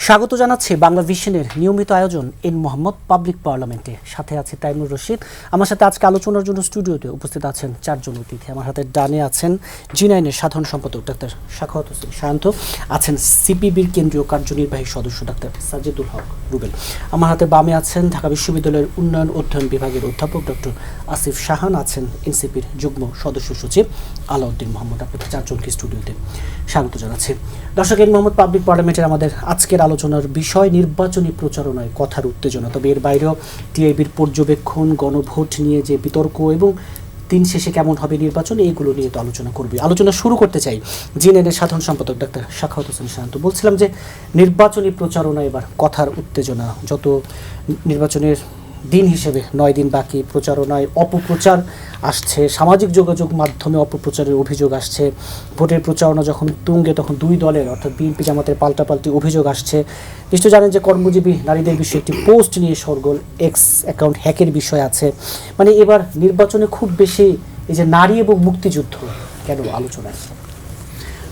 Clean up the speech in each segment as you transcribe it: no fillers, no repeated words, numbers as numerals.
স্বাগত জানাচ্ছি বাংলা ভিশনের নিয়মিত আয়োজন এন মোহাম্মদ পাবলিক পার্লামেন্টে। সাথে আছে তাইমুর রশিদ। আমার সাথে আজকে আলোচনার জন্য স্টুডিওতে উপস্থিত আছেন চারজন অতিথি। আমার হাতে ডানে আছেন জি9-এর সাধারণ সম্পাদক ডাক্তার সাখাওয়াত হোসেন সায়ন্ত, আছেন সিপিবির কেন্দ্রীয় কার্যনির্বাহী সদস্য ডাক্তার সাজিদুল হক রুবেল। আমার হাতে বামে আছেন ঢাকা বিশ্ববিদ্যালয়ের উন্নয়ন অধ্যয়ন বিভাগের অধ্যাপক ডক্টর আসিফ শাহান, আছেন এনসিপির যুগ্ম সদস্য সচিব আলাউদ্দিন মোহাম্মদ। আপনাদের চারজনকে স্টুডিওতে স্বাগত জানাচ্ছি। দর্শক, এন মোহাম্মদ পাবলিক পার্লামেন্টের আমাদের আজকের আলোচনার বিষয় নির্বাচনী প্রচারণায় কথার উত্তেজনা। তবে এর বাইরেও টিআইবির পর্যবেক্ষণ, গণভোট নিয়ে যে বিতর্ক এবং দিন শেষে কেমন হবে নির্বাচন, এইগুলো নিয়ে তো আলোচনা করবে। আলোচনা শুরু করতে চাই জি9-এর সাধারণ সম্পাদক ডাক্তার সাখাওয়াত হোসেন শান্ত। বলছিলাম যে নির্বাচনী প্রচারণা এবার কথার উত্তেজনা, যত নির্বাচনের দিন হিসেবে 9 দিন বাকি, প্রচারণায় অপপ্রচার আসছে, সামাজিক যোগাযোগ মাধ্যমে অপপ্রচারের অভিযোগ আসছে, ভোটের প্রচারণা যখন তুঙ্গে তখন দুই দলের অর্থাৎ বিএনপি জামাতের পাল্টাপাল্টি অভিযোগ আসছে। নিশ্চয় জানেন যে কর্মজীবী নারীদের বিষয়ে একটি পোস্ট নিয়ে সরগোল, এক্স অ্যাকাউন্ট হ্যাকের বিষয় আছে। মানে এবার নির্বাচনে খুব বেশি এই যে নারী এবং মুক্তিযুদ্ধ কেন আলোচনায়?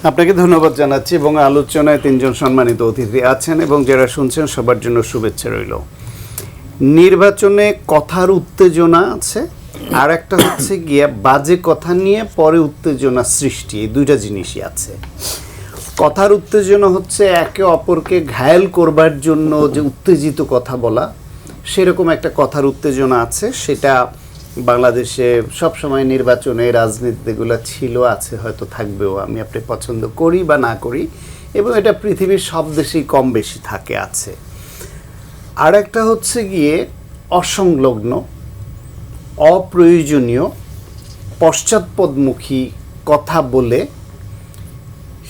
আপনাকে ধন্যবাদ জানাচ্ছি এবং আলোচনায় 3 জন সম্মানিত অতিথি আছেন এবং যারা শুনছেন সবার জন্য শুভেচ্ছা রইল। নির্বাচনে কথার উত্তেজনা আছে, আর একটা হচ্ছে গিয়া বাজে কথা নিয়ে পরে উত্তেজনা সৃষ্টি, এই দুইটা জিনিসই আছে। কথার উত্তেজনা হচ্ছে একে অপরকে ঘায়েল করবার জন্য যে উত্তেজিত কথা বলা, সেরকম একটা কথার উত্তেজনা আছে। সেটা বাংলাদেশে সবসময় নির্বাচনে রাজনীতিগুলো ছিল, আছে, হয়তো থাকবেও। আমি আপনি পছন্দ করি বা না করি, এবং এটা পৃথিবীর সব দেশেই কম বেশি থাকে, আছে। আর একটা হচ্ছে গিয়ে অসংলগ্ন, অপ্রয়োজনীয়, পশ্চাৎপদমুখী কথা বলে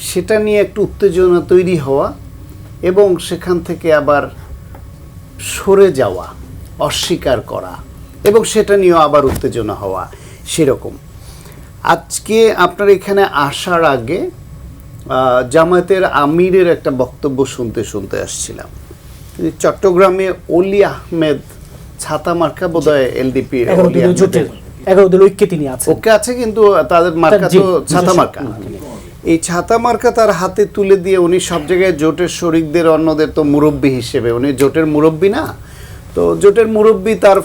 সেটা নিয়ে একটু উত্তেজনা তৈরি হওয়া এবং সেখান থেকে আবার সরে যাওয়া, অস্বীকার করা এবং সেটা নিয়েও আবার উত্তেজনা হওয়া, সেরকম। আজকে আপনার এখানে আসার আগে জামায়াতের আমিরের একটা বক্তব্য শুনতে আসছিলাম। চট্টগ্রামে অলি আহমেদ ছাতা মার্কা বোধহয় এলডিপি ওকে আছে, কিন্তু তাদের মার্কা তো ছাতা মার্কা। এই ছাতা মার্কা তার হাতে তুলে দিয়ে উনি সব জায়গায় জোটের শরিকদের, অন্যদের তো মুরব্বী হিসেবে, উনি জোটের মুরব্বী না, তো জোটের মুরব্বী তার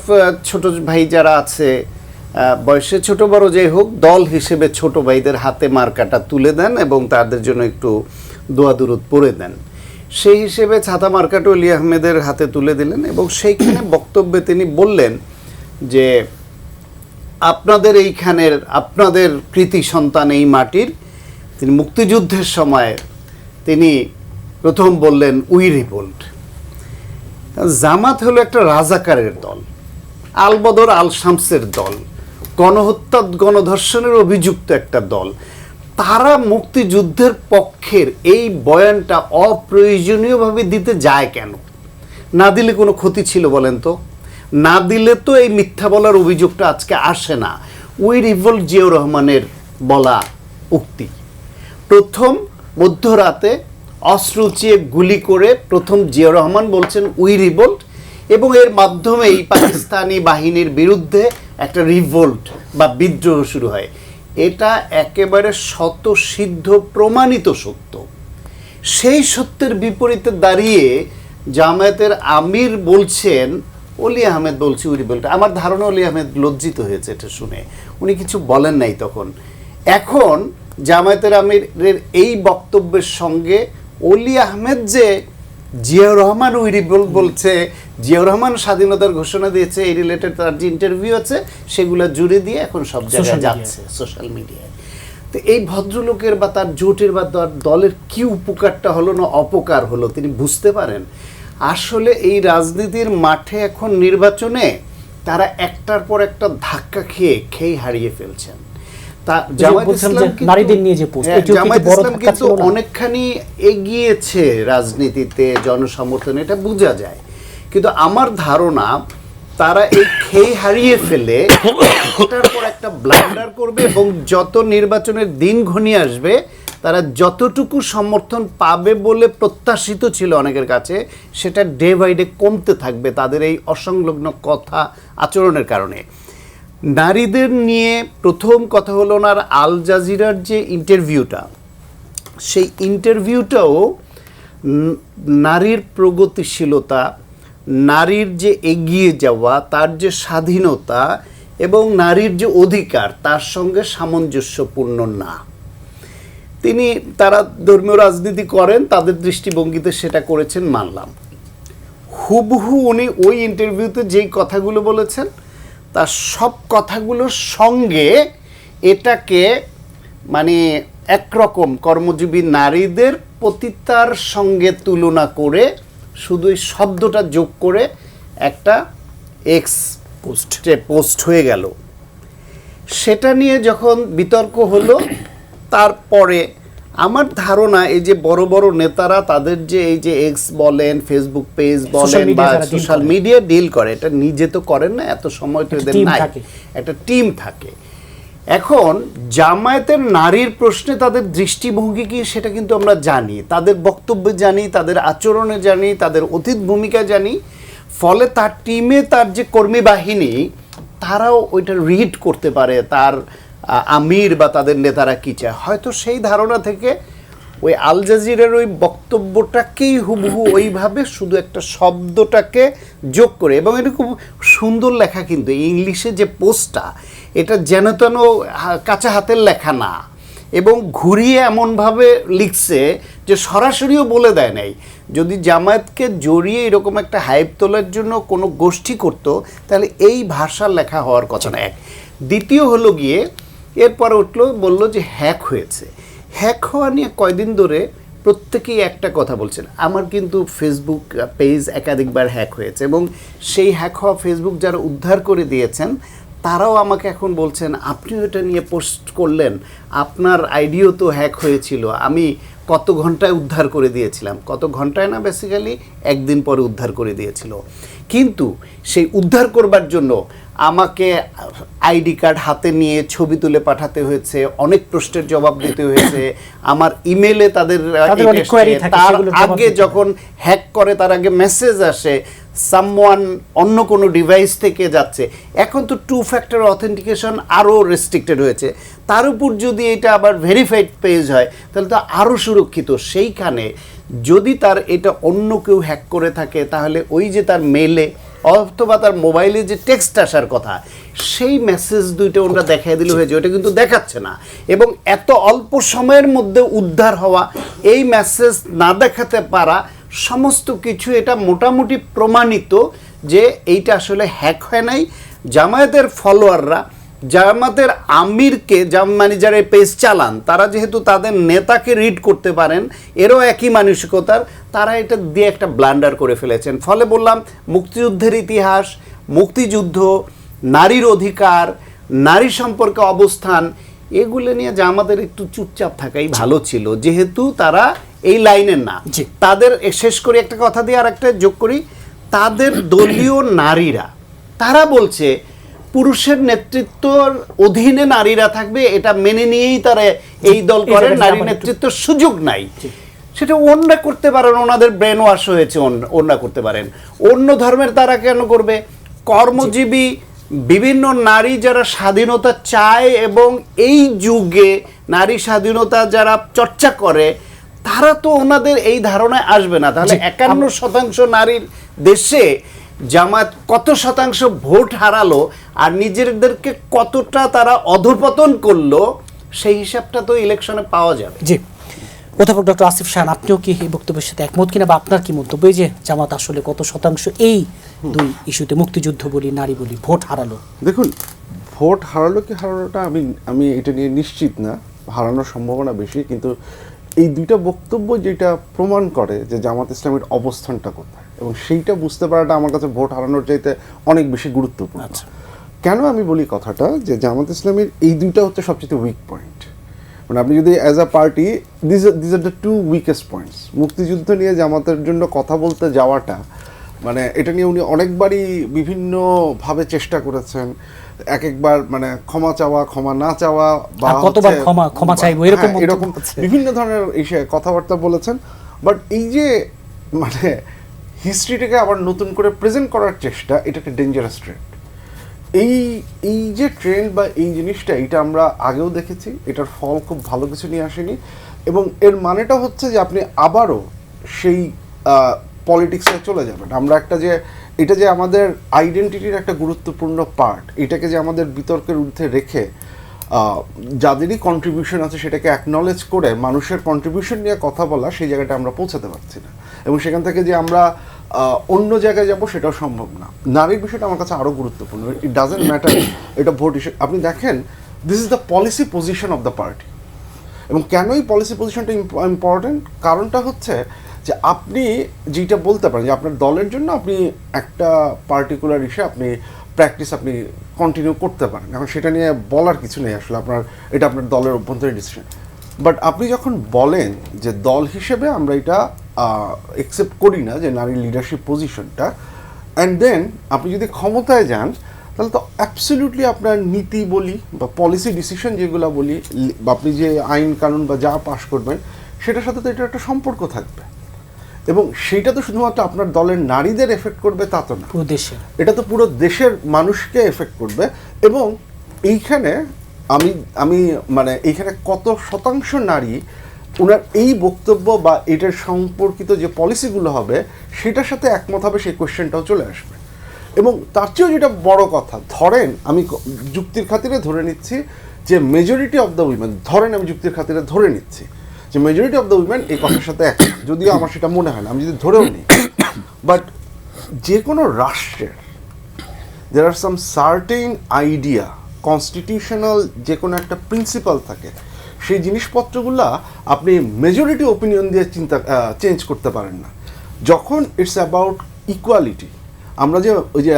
ছোট ভাই যারা আছে, বয়সে ছোট বড় যাই হোক, দল হিসেবে ছোট ভাইদের হাতে মার্কাটা তুলে দেন এবং তাদের জন্য একটু দোয়া দুরুদ পড়ে দেন। সেই হিসেবে ছাতা মার্কাটা অলি আহমেদের হাতে তুলে দিলেন এবং সেইখানে বক্তব্যে তিনি বললেন যে আপনাদের এইখানের, আপনাদের কৃতি সন্তান এই মাটির। তিনি মুক্তিযুদ্ধের সময় তিনি প্রথম বললেন উই রিভোল্ট। জামাত হলো একটা রাজাকারের দল, আলবদর আল শামসের দল, গণহত্যা গণধর্ষণের অভিযুক্ত একটা দল। তারা মুক্তিযুদ্ধের পক্ষের এই বয়ানটা অপ্রয়োজনীয়ভাবে দিতে যায় কেন? না দিলে কোনো ক্ষতি ছিল বলেন তো? না দিলে তো এই মিথ্যা বলার অভিযোগটা আজকে আসে না। উই রিভোল্ট জিয়াউর রহমানের বলা উক্তি। প্রথম মধ্যরাতে অস্ত্র উঁচিয়ে গুলি করে প্রথম জিয়াউর রহমান বলছেন উই রিভোল্ট, এবং এর মাধ্যমে এই পাকিস্তানি বাহিনীর বিরুদ্ধে একটা রিভোল্ট বা বিদ্রোহ শুরু হয়। এটা একেবারে শতসিদ্ধ প্রমাণিত সত্য। সেই সত্যের বিপরীতে দাঁড়িয়ে জামায়াতের আমির বলছেন অলি আহমেদ বলছে উই রিভোল্ট। আমার ধারণা অলি আহমেদ লজ্জিত হয়েছে এটা শুনে, উনি কিছু বলেন নাই তখন। এখন জামায়াতের আমিরের এই বক্তব্যের সঙ্গে অলি আহমেদ যে জিয়াউর রহমান উই রিভোল্ট বলছে, জিয়াউর রহমান স্বাধীনতার ঘোষণা দিয়েছে, এই রিলেটেড তার যে ইন্টারভিউ আছে সেগুলো জুড়ে দিয়ে এখন সব জায়গায় যাচ্ছে সোশ্যাল মিডিয়ায়। তো এই ভদ্রলোকের বা তার জোটের বা দলের কি উপকারটা হলো না অপকার হলো তিনি বুঝতে পারেন? আসলে এই রাজনীতির মাঠে এখন নির্বাচনে তারা একটার পর একটা ধাক্কা খেয়ে হারিয়ে ফেলছেন। জামায়াত ইসলাম কিন্তু অনেকখানি এগিয়েছে রাজনীতিতে, জনসমর্থনে, এটা বোঝা যায়। কিন্তু আমার ধারণা তারা এই খেই হারিয়ে ফেলে একটার পর একটা ব্লান্ডার করবে এবং যত নির্বাচনের দিন ঘনিয়ে আসবে তারা যতটুকু সমর্থন পাবে বলে প্রত্যাশিত ছিল অনেকের কাছে, সেটা ডে বাই ডে কমতে থাকবে তাদের এই অসংলগ্ন কথা আচরণের কারণে। নারীদের নিয়ে প্রথম কথা হলো ওনার আল জাজিরার যে ইন্টারভিউটা, সেই ইন্টারভিউটাও নারীর প্রগতিশীলতা, নারীর যে এগিয়ে যাওয়া, তার যে স্বাধীনতা এবং নারীর যে অধিকার তার সঙ্গে সামঞ্জস্যপূর্ণ না। তারা ধর্মীয় রাজনীতি করেন, তাদের দৃষ্টিভঙ্গিতে সেটা করেছেন, মানলাম। হুবহু উনি ওই ইন্টারভিউতে যেই কথাগুলো বলেছেন তার সব কথাগুলোর সঙ্গে এটাকে মানে একরকম কর্মজীবী নারীদের পতিতার সঙ্গে তুলনা করে শুধু এই শব্দটা যোগ করে একটা এক্স পোস্ট হয়ে গেল। সেটা নিয়ে যখন বিতর্ক হলো, তারপরে আমার ধারণা এই যে বড় বড় নেতারা তাদের যে এই যে এক্স বলেন, ফেসবুক পেজ বলেন বা সোশ্যাল মিডিয়া ডিল করে, এটা নিজে তো করেন না, এত সময় তো এদের নাই, একটা টিম থাকে। এখন জামায়াতের নারীর প্রশ্নে তাদের দৃষ্টিভঙ্গি কি সেটা কিন্তু আমরা জানি, তাদের বক্তব্যে জানি, তাদের আচরণে জানি, তাদের অতীত ভূমিকা জানি। ফলে তার টিমে তার যে কর্মী বাহিনী তারাও ওইটা রিড করতে পারে তার আমির বা তাদের নেতারা কী চায়। হয়তো সেই ধারণা থেকে ওই আল জাজিরার ওই বক্তব্যটাকেই হুবহু ওইভাবে শুধু একটা শব্দটাকে যোগ করে, এবং এটা খুব সুন্দর লেখা কিন্তু ইংলিশে যে পোস্টটা, এটা যেন তেন কাঁচা হাতের লেখা না, এবং ঘুরিয়ে এমনভাবে লিখছে যে সরাসরিও বলে দেয় নাই। যদি জামায়াতকে জড়িয়ে এরকম একটা হাইপ তোলার জন্য কোনো গোষ্ঠী করতো তাহলে এই ভাষার লেখা হওয়ার কথা না। এক, দ্বিতীয় হলো গিয়ে এরপরে উঠলো বলল যে হ্যাক হয়েছে। হ্যাক হওয়া নিয়ে কয়দিন ধরে প্রত্যেকেই একটা কথা বলছেন, আমার কিন্তু ফেসবুক পেজ একাধিকবার হ্যাক হয়েছে, এবং সেই হ্যাক হওয়া ফেসবুক যারা উদ্ধার করে দিয়েছেন তারাও আমাকে এখন বলছেন আপনিও এটা নিয়ে পোস্ট করলেন, আপনার আইডিও তো হ্যাক হয়েছিল, আমি কত ঘন্টায় উদ্ধার করে দিয়েছিলাম। কত ঘন্টায় না, বেসিক্যালি একদিন পরে উদ্ধার করে দিয়েছিল। কিন্তু সেই উদ্ধার করবার জন্য আমাকে আইডি কার্ড হাতে নিয়ে ছবি তুলে পাঠাতে হয়েছে, অনেক প্রশ্নের জবাব দিতে হয়েছে, আমার ইমেলে তার আগে যখন হ্যাক করে তার আগে মেসেজ আসে সামওয়ান অন্য কোনো ডিভাইস থেকে যাচ্ছে। এখন তো 2 ফ্যাক্টর অথেন্টিকেশন আরও রেস্ট্রিক্টেড হয়েছে, তার উপর যদি এটা আবার ভেরিফাইড পেজ হয় তাহলে তো আরও সুরক্ষিত। সেইখানে যদি তার এটা অন্য কেউ হ্যাক করে থাকে তাহলে ওই যে তার মেলে অথবা তার মোবাইলে যে টেক্সট আসার কথা সেই মেসেজ দুইটা ওরা দেখাই দিলে হয়েছে, ওটা কিন্তু দেখাচ্ছে না। এবং এত অল্প সময়ের মধ্যে উদ্ধার হওয়া, এই মেসেজ না দেখাতে পারা, সমস্ত কিছু এটা মোটামুটি প্রমাণিত যে এইটা আসলে হ্যাক হয় নাই। জামায়াতের ফলোয়াররা জামায়াতের আমিরকে মানে যারা পেজ চালান তারা যেহেতু তাদের নেতাকে রিড করতে পারেন, এরও একই মানসিকতার, তারা এটা দিয়ে একটা ব্লান্ডার করে ফেলেছেন। ফলে বললাম মুক্তিযুদ্ধের ইতিহাস, মুক্তিযুদ্ধ, নারীর অধিকার, নারী সম্পর্কে অবস্থান, এগুলো নিয়ে জামাতের একটু চুপচাপ থাকাই ভালো ছিল, যেহেতু তারা এই লাইনের না। তাদের শেষ করে একটা কথা দিয়ে আর একটা যোগ করি, তাদের দলীয় নারীরা তারা বলছে পুরুষের নেতৃত্বর অধীনে নারীরা থাকবে, এটা মেনে নিয়েই তারা এই দল করেন, নারী নেতৃত্বের সুযোগ নাই। সেটা অন্যরা করতে পারেন, ওনাদের ব্রেন ওয়াশ হয়েছে, অন্যরা করতে পারেন। অন্য ধর্মের তারা কেন করবে? কর্মজীবী বিভিন্ন নারী যারা স্বাধীনতা চায় এবং এই যুগে নারী স্বাধীনতা যারা চর্চা করে তারা তো ওনাদের এই ধারণায় আসবে না। তাহলে 51% নারীর দেশে জামায়াত কত শতাংশ ভোট হারালো আর নিজেদেরকে কতটা তারা অধঃপতন করলো, সেই হিসাবটা তো ইলেকশনে পাওয়া যাবে। জি, অধ্যাপক ডক্টর আসিফ শাহান, আপনিও কি এই বক্তব্যের সাথে একমত কিনা, বা আপনার কি মন্তব্য যে জামাত আসলে কত শতাংশ এই দুই ইস্যুতে, মুক্তিযুদ্ধ বলি নারী বলি, ভোট হারালো? দেখুন, ভোট হারালো কি হারালোটা আমি এটা নিয়ে নিশ্চিত না, হারানোর সম্ভাবনা বেশি। কিন্তু এই দুইটা বক্তব্য যেটা প্রমাণ করে যে জামাত ইসলামের অবস্থানটা কোথায়, এবং সেইটা বুঝতে পারাটা আমার কাছে ভোট হারানোর চাইতে অনেক বেশি গুরুত্বপূর্ণ। কেন আমি বলি কথাটা, যে জামাত ইসলামের এই দুইটা হচ্ছে সবচেয়ে উইক পয়েন্ট। মানে আপনি যদি as a party this are the 2 weakest points. মুক্তিযুদ্ধ নিয়ে জামাতের জন্য কথা বলতে যাওয়াটা, মানে এটা নিয়ে উনি অনেকবারই বিভিন্নভাবে চেষ্টা করেছেন, এক একবার মানে ক্ষমা চাওয়া, ক্ষমা না চাওয়া, বা কতবার ক্ষমা চাইবো এরকম বিভিন্ন ধরনের কথাবার্তা বলেছেন। বাট এই যে মানে হিস্ট্রিটাকে আবার নতুন করে প্রেজেন্ট করার চেষ্টা, এটা একটা ডেঞ্জারাস ট্রেন্ড। এই যে ট্রেন্ড বা এই জিনিসটা, এটা আমরা আগেও দেখেছি, এটার ফল খুব ভালো কিছু নিয়ে আসেনি। এবং এর মানেটা হচ্ছে যে আপনি আবারও সেই পলিটিক্সে চলে যাবেন। আমরা একটা যে এটা যে আমাদের আইডেন্টিটির একটা গুরুত্বপূর্ণ পার্ট, এটাকে যে আমাদের বিতর্কের ঊর্ধ্বে রেখে যাদেরই কন্ট্রিবিউশন আছে সেটাকে অ্যাকনলেজ করে মানুষের কন্ট্রিবিউশন নিয়ে কথা বলা, সেই জায়গাটা আমরা পৌঁছাতে পারছি না। এবং সেখান থেকে যে আমরা অন্য জায়গায় যাব সেটাও সম্ভব না। নারীর বিষয়টা আমার কাছে আরও গুরুত্বপূর্ণ। ইট ডাজেন্ট ম্যাটার এটা ভোট ইস্যু। আপনি দেখেন, this is the policy position of the party. এবং কেন এই পলিসি পজিশনটা ইম্পর্টেন্ট, কারণটা হচ্ছে যে আপনি যেটা বলতে পারেন যে আপনার দলের জন্য আপনি একটা পার্টিকুলার ইস্যু আপনি প্র্যাকটিস আপনি কন্টিনিউ করতে পারেন। এখন সেটা নিয়ে বলার কিছু নেই আসলে, এটা আপনার দলের অভ্যন্তরীণ ডিসিশন। বাট আপনি যখন বলেন যে দল হিসেবে আমরা এটা একসেপ্ট করি না যে নারী লিডারশিপ পজিশনটা, অ্যান্ড দেন আপনি যদি ক্ষমতায় যান, তাহলে তো অ্যাবসলিউটলি আপনার নীতি বলি বা পলিসি ডিসিশন যেগুলো বলি বা আপনি যে আইন কানুন বা যা পাশ করবেন সেটার সাথে তো এটার একটা সম্পর্ক থাকবে। এবং সেইটা তো শুধুমাত্র আপনার দলের নারীদের এফেক্ট করবে তা তো না, পুরো দেশে এটা তো পুরো দেশের মানুষকে এফেক্ট করবে। এবং এইখানে আমি মানে এইখানে কত শতাংশ নারী ওনার এই বক্তব্য বা এটার সম্পর্কিত যে পলিসিগুলো হবে সেটার সাথে একমত হবে, সেই কোয়েশ্চেনটাও চলে আসবে। এবং তার চেয়েও যেটা বড় কথা, ধরেন আমি যুক্তির খাতিরে ধরে নিচ্ছি যে মেজরিটি অফ দ্য উইমেন, ধরেন আমি যুক্তির খাতিরে ধরে নিচ্ছি যে মেজরিটি অফ দ্য উইমেন এই কথার সাথে এক, যদিও আমার সেটা মনে হয় না, আমি যদি ধরেও নিই। বাট যে কোনো রাষ্ট্রের there are some certain idea, constitutional যে কোনো একটা প্রিন্সিপাল থাকে, সেই জিনিসপত্রগুলা আপনি মেজরিটি ওপিনিয়ন দিয়ে চেঞ্জ করতে পারেন না। যখন ইটস অ্যাবাউট ইকুয়ালিটি,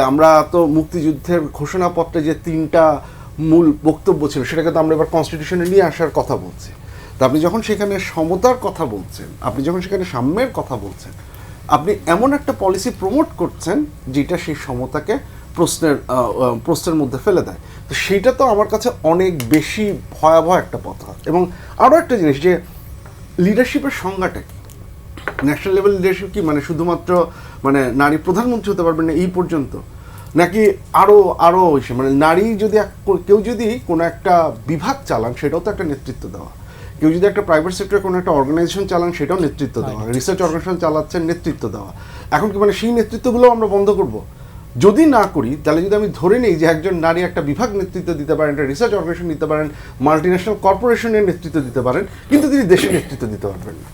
আমরা তো মুক্তিযুদ্ধের ঘোষণাপত্রে যে 3টা মূল বক্তব্য ছিল সেটাকে তো আমরা এবার কনস্টিটিউশনে নিয়ে আসার কথা বলছি। তা আপনি যখন সেখানে সমতার কথা বলছেন, আপনি যখন সেখানে সাম্যের কথা বলছেন, আপনি এমন একটা পলিসি প্রমোট করছেন যেটা সেই সমতাকে প্রশ্নের মধ্যে ফেলে দেয়। তো সেইটা তো আমার কাছে অনেক বেশি ভয়াবহ একটা কথা। এবং আরও একটা জিনিস, যে লিডারশিপের সংজ্ঞাটা কি, ন্যাশনাল লেভেল লিডারশিপ কি মানে শুধুমাত্র মানে নারী প্রধানমন্ত্রী হতে পারবেন না এই পর্যন্ত, নাকি আরও মানে নারী যদি কেউ যদি কোনো একটা বিভাগ চালান সেটাও তো একটা নেতৃত্ব দেওয়া, কেউ যদি একটা প্রাইভেট সেক্টরে কোনো একটা অর্গানাইজেশন চালান সেটাও নেতৃত্ব দেওয়া, রিসার্চ অর্গানাইজেশন চালাচ্ছেন নেতৃত্ব দেওয়া। এখন কি মানে সেই নেতৃত্বগুলোও আমরা বন্ধ করব? যদি না করি, তাহলে যদি আমি ধরে নিই যে একজন নারী একটা বিভাগ নেতৃত্ব দিতে পারেন, একটা রিসার্চ অর্গানাইজেশন দিতে পারেন, মাল্টিন্যাশনাল কর্পোরেশনের নেতৃত্ব দিতে পারেন, কিন্তু তিনি দেশের নেতৃত্ব দিতে পারবেন না,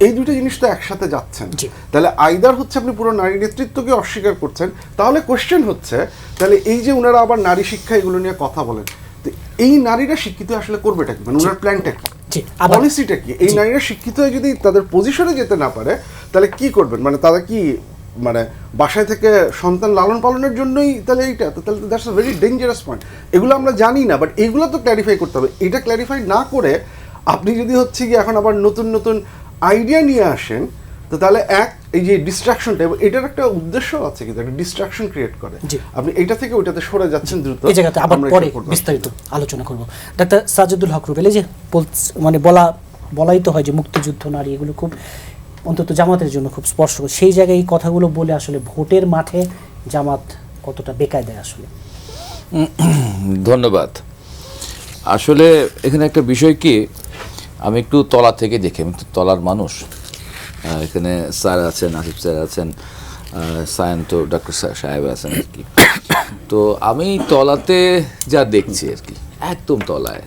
এই দুটো জিনিস তো একসাথে যাচ্ছেন। তাহলে আইদার হচ্ছে আপনি পুরো নারী নেতৃত্বকে অস্বীকার করছেন, তাহলে কোয়েশ্চেন হচ্ছে তাহলে এই যে ওনারা আবার নারী শিক্ষা এগুলো নিয়ে কথা বলেন, তো এই নারীরা শিক্ষিত আসলে করবেটা কি, মানে ওনার প্ল্যানটা কি, পলিসিটা কি? এই নারীরা শিক্ষিত হয়ে যদি তাদের পজিশনে যেতে না পারে তাহলে কি করবেন? মানে তারা কি মানে বাসায় থেকে সন্তান লালন পালনের জন্যই তাহলে এইটা, তো তাহলে that's a very dangerous point. এগুলো আমরা জানি না, বাট এইগুলো তো ক্ল্যারিফাই করতে হবে। এটা ক্ল্যারিফাই না করে আপনি যদি হচ্ছে কি এখন আবার নতুন নতুন আইডিয়া নিয়ে আসেন, তো তাহলে এই যে ডিস্ট্রাকশনটা, এটার একটা উদ্দেশ্য আছে, কিন্তু একটা ডিস্ট্রাকশন ক্রিয়েট করে। আপনি এইটা থেকে ওইটাতে সরে যাচ্ছেন দ্রুত। এই জায়গাতে আবার পরে বিস্তারিত আলোচনা করব। ডাক্তার সাজেদুল হক রুবেল, এই যে মানে বলাই তো হয় যে মুক্তিযুদ্ধ নারী, এগুলো খুব অন্তত জামাতের জন্য খুব স্পর্শ, সেই জায়গায় এই কথাগুলো বলে আসলে ভোটের মাঠে জামাত কতটা বেকায় দেয় আসলে? ধন্যবাদ। আসলে এখানে একটা বিষয় কি, আমি একটু তলা থেকে দেখি, আমি তো তলার মানুষ। এখানে স্যার আছেন, আসিফ স্যার আছেন, সায়ন্ত ডক্টর সাহেব আছেন আর কি। তো আমি তলাতে যা দেখছি আর কি, একদম তলায়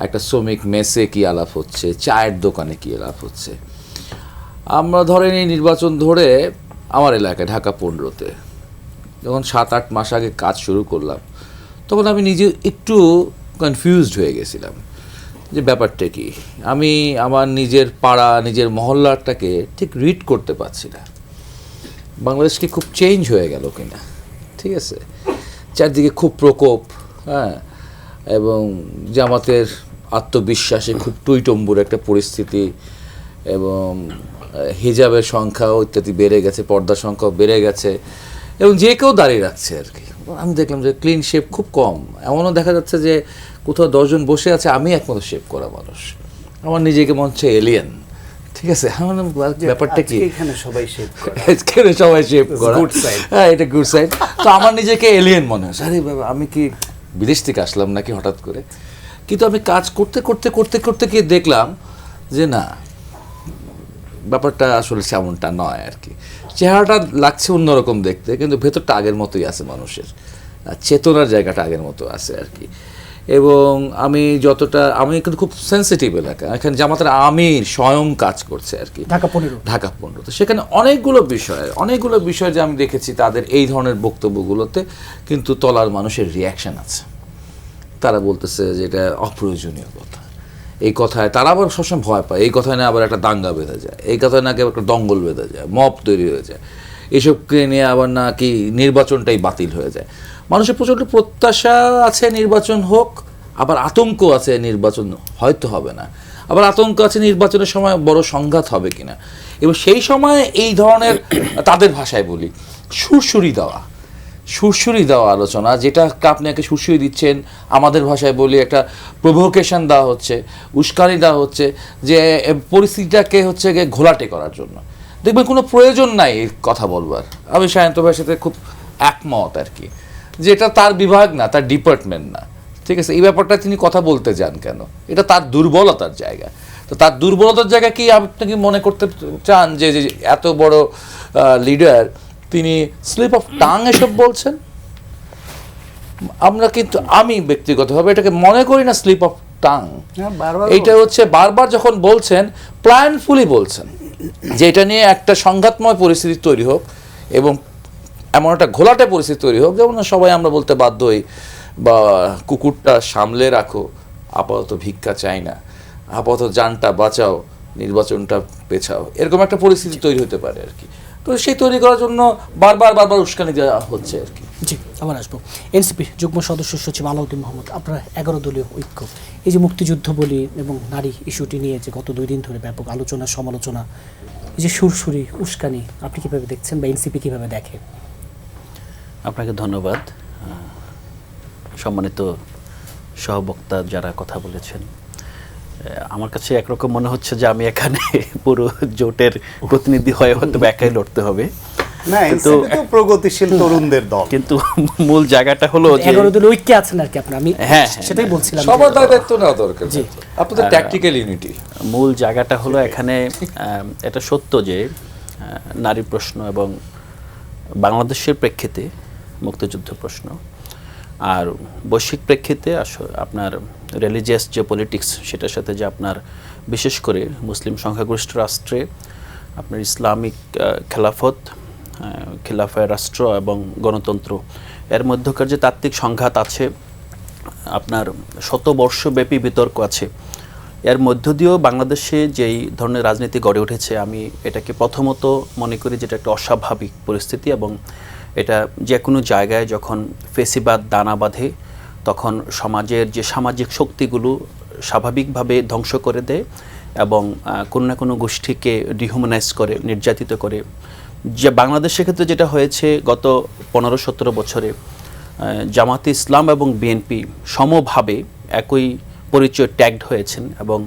একটা শ্রমিক মেসে কি আলাপ হচ্ছে, চায়ের দোকানে কি আলাপ হচ্ছে। আমরা ধরেন এই নির্বাচন ধরে আমার এলাকায় ঢাকা 15-তে যখন 7-8 মাস আগে কাজ শুরু করলাম, তখন আমি নিজে একটু কনফিউজড হয়ে গেছিলাম যে ব্যাপারটা কি। আমি আমার নিজের পাড়া, নিজের মহল্লাটাকে ঠিক রিড করতে পারছি না। বাংলাদেশকে খুব চেঞ্জ হয়ে গেল কিনা, ঠিক আছে? চারদিকে খুব প্রকোপ, হ্যাঁ, এবং জামাতের আত্মবিশ্বাসে খুব টুইটম্বুর একটা পরিস্থিতি, এবং হিজাবের সংখ্যাও ইত্যাদি বেড়ে গেছে, পর্দার সংখ্যাও বেড়ে গেছে, এবং যে কেউ দাঁড়িয়ে রাখছে আর কি। আমি দেখলাম যে ক্লিন শেপ খুব কম, এমনও দেখা যাচ্ছে যে কোথাও 10 জন বসে আছে, আমি একমাত্র শেপ করা মানুষ। আমার নিজেকে মনে হচ্ছে এলিয়েন, ঠিক আছে? আমার ব্যাপারটা কি, এখানে সবাই শেপ করে, এখানে সবাই শেপ করা, হ্যাঁ এটা গুড সাইড। তো আমার নিজেকে এলিয়েন মনে হচ্ছে, আরে বাবা আমি কি বিদেশ থেকে আসলাম নাকি হঠাৎ করে? কিন্তু আমি কাজ করতে করতে করতে করতে গিয়ে দেখলাম যে না, ব্যাপারটা আসলে সেমনটা নয় আর কি। চেহারাটা লাগছে অন্যরকম দেখতে, কিন্তু ভেতরটা আগের মতোই আছে মানুষের, চেতনার জায়গাটা আগের মতো আছে আর কি। এবং আমি কিন্তু খুব সেন্সিটিভ এলাকা, এখানে জামাতের আমির স্বয়ং কাজ করছে আর কি, ঢাকা 15। তো সেখানে অনেকগুলো বিষয় যে আমি দেখেছি তাদের এই ধরনের বক্তব্যগুলোতে কিন্তু তলার মানুষের রিয়াকশন আছে। তারা বলতেছে যে এটা অপ্রয়োজনীয় কথা, এই কথায় তারা আবার সবসময় ভয় পায়, এই কথায় না আবার একটা দাঙ্গা বেঁধে যায়, এই কথায় নাকি একটা দঙ্গল বেঁধে যায়, মব তৈরি হয়ে যায়, এসবকে নিয়ে আবার নাকি নির্বাচনটাই বাতিল হয়ে যায়। মানুষের প্রচণ্ড প্রত্যাশা আছে নির্বাচন হোক, আবার আতঙ্ক আছে নির্বাচন হয়তো হবে না, আবার আতঙ্ক আছে নির্বাচনের সময় বড় সংঘাত হবে কিনা। এবং সেই সময় এই ধরনের তাদের ভাষায় বলি সুরসুরি দেওয়া আলোচনা, যেটা আপনি একে সুরসুরি দিচ্ছেন, আমাদের ভাষায় বলি একটা প্রভোকেশন দেওয়া হচ্ছে, উস্কানি দেওয়া হচ্ছে, যে পরিস্থিতিটাকে হচ্ছে গিয়ে ঘোলাটে করার জন্য। দেখবেন কোনো প্রয়োজন নাই এই কথা বলবার। আমি সায়ন্ত ভাইয়ের সাথে খুব একমত আর কি, যে এটা তার বিভাগ না, তার ডিপার্টমেন্ট না, ঠিক আছে। এই ব্যাপারটা তিনি কথা বলতে যান কেন? এটা তার দুর্বলতার জায়গা। তো তার দুর্বলতার জায়গা কি আপনি কি মনে করতে চান যে এত বড় লিডার তিনি স্লিপ অফ টাং এসব বলছেন? আমরা কিন্তু আমি ব্যক্তিগতভাবে এটাকে মনে করি না স্লিপ অফ টাং। এইটা হচ্ছে বারবার যখন বলছেন, প্ল্যানফুলি বলছেন যে এটা নিয়ে একটা সংঘাতময় পরিস্থিতি তৈরি হোক এবং এমন একটা ঘোলাটে পরিস্থিতি তৈরি হোক যেমন সবাই আমরা বলতে বাধ্য হই, বা কুকুরটা সামলে রাখো, আপাতত ভিক্ষা চাই না, আপাতত জানটা বাঁচাও, নির্বাচনটা পেছাও, এরকম একটা পরিস্থিতি তৈরি হতে পারে আর কি। তো সেই তৈরি করার জন্য বারবার উস্কানি দেওয়া হচ্ছে আর কি। জি, আবার আসবো। এনসিপি যুগ্ম সদস্য সচিব আলাউদ্দিন মোহাম্মদ, আপনারা 11 দলীয় ঐক্য, এই যে মুক্তিযুদ্ধ বলি এবং নারী ইস্যুটি নিয়ে যে গত 2 দিন ধরে ব্যাপক আলোচনা সমালোচনা, এই যে সুরসুরি উস্কানি, আপনি কিভাবে দেখছেন বা এনসিপি কিভাবে দেখে? আপনাকে ধন্যবাদ। সম্মানিত সহবক্তা যারা কথা বলেছেন, আমার কাছে একরকম মনে হচ্ছে যে আমি এখানে পুরো জোটের প্রতিনিধি হয়ে হয়তো একাই লড়তে হবে। না, কিন্তু প্রগতিশীল তরুণদের দল, কিন্তু মূল জায়গাটা হলো যে 11 দলীয় ঐক্যে আছেন আর কি আপনারা। আমি সেটাই বলছিলাম, সবার দায়িত্ব নেওয়া দরকার, আপনাদের ট্যাকটিক্যাল ইউনিটি। মূল জায়গাটা হলো এখানে এটা সত্য যে নারী প্রশ্ন এবং বাংলাদেশের প্রেক্ষিতে মুক্তিযুদ্ধ প্রশ্ন, আর বৈশ্বিক প্রেক্ষিতে আপনার রিলিজিয়াস যে পলিটিক্স, সেটার সাথে যে আপনার বিশেষ করে মুসলিম সংখ্যাগরিষ্ঠ রাষ্ট্রে আপনার ইসলামিক খিলাফায় রাষ্ট্র এবং গণতন্ত্র, এর মধ্যকার যে তাত্ত্বিক সংঘাত আছে, আপনার শতবর্ষব্যাপী বিতর্ক আছে, এর মধ্য দিয়েও বাংলাদেশে যেই ধরনের রাজনীতি গড়ে উঠেছে, আমি এটাকে প্রথমত মনে করি যেটা একটা অস্বাভাবিক পরিস্থিতি। এবং এটা যে কোনো জায়গায় যখন ফেসিবাদ দানা বাঁধে, তখন সমাজের যে সামাজিক শক্তিগুলো স্বাভাবিকভাবে ধ্বংস করে দেয় এবং কোনো না কোনো গোষ্ঠীকে ডিহিউম্যানাইজ করে, নির্যাতিত করে। যে বাংলাদেশের ক্ষেত্রে যেটা হয়েছে গত 15-17 বছরে, জামাতে ইসলাম এবং বিএনপি সমভাবে একই পরিচয় ট্যাগড হয়েছেন, এবং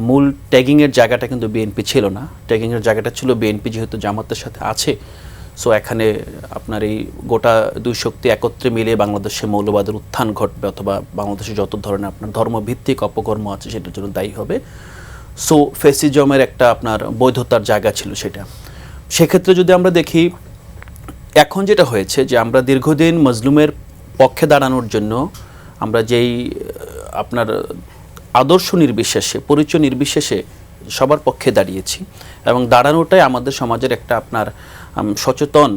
মূল ট্যাগিংয়ের জায়গাটা কিন্তু বিএনপি ছিল না, ট্যাগিংয়ের জায়গাটা ছিল বিএনপি, যেহেতু জামাতের সাথে আছে। সো এখানে আপনার এই গোটা দুই শক্তি একত্রে মিলে বাংলাদেশে মৌলবাদের উত্থান ঘটবে, অথবা বাংলাদেশে যত ধরনের আপনার ধর্মভিত্তিক অপকর্ম আছে সেটার জন্য দায়ী হবে। সো ফ্যাসিজমের একটা আপনার বৈধতার জায়গা ছিল সেটা। সেক্ষেত্রে যদি আমরা দেখি, এখন যেটা হয়েছে যে আমরা দীর্ঘদিন মজলুমের পক্ষে দাঁড়ানোর জন্য আমরা যেই আপনার আদর্শ নির্বিশেষে, পরিচয় নির্বিশেষে সবার পক্ষে দাঁড়িয়েছি, এবং দাঁড়ানোটাই আমাদের সমাজের একটা আপনার সচেতন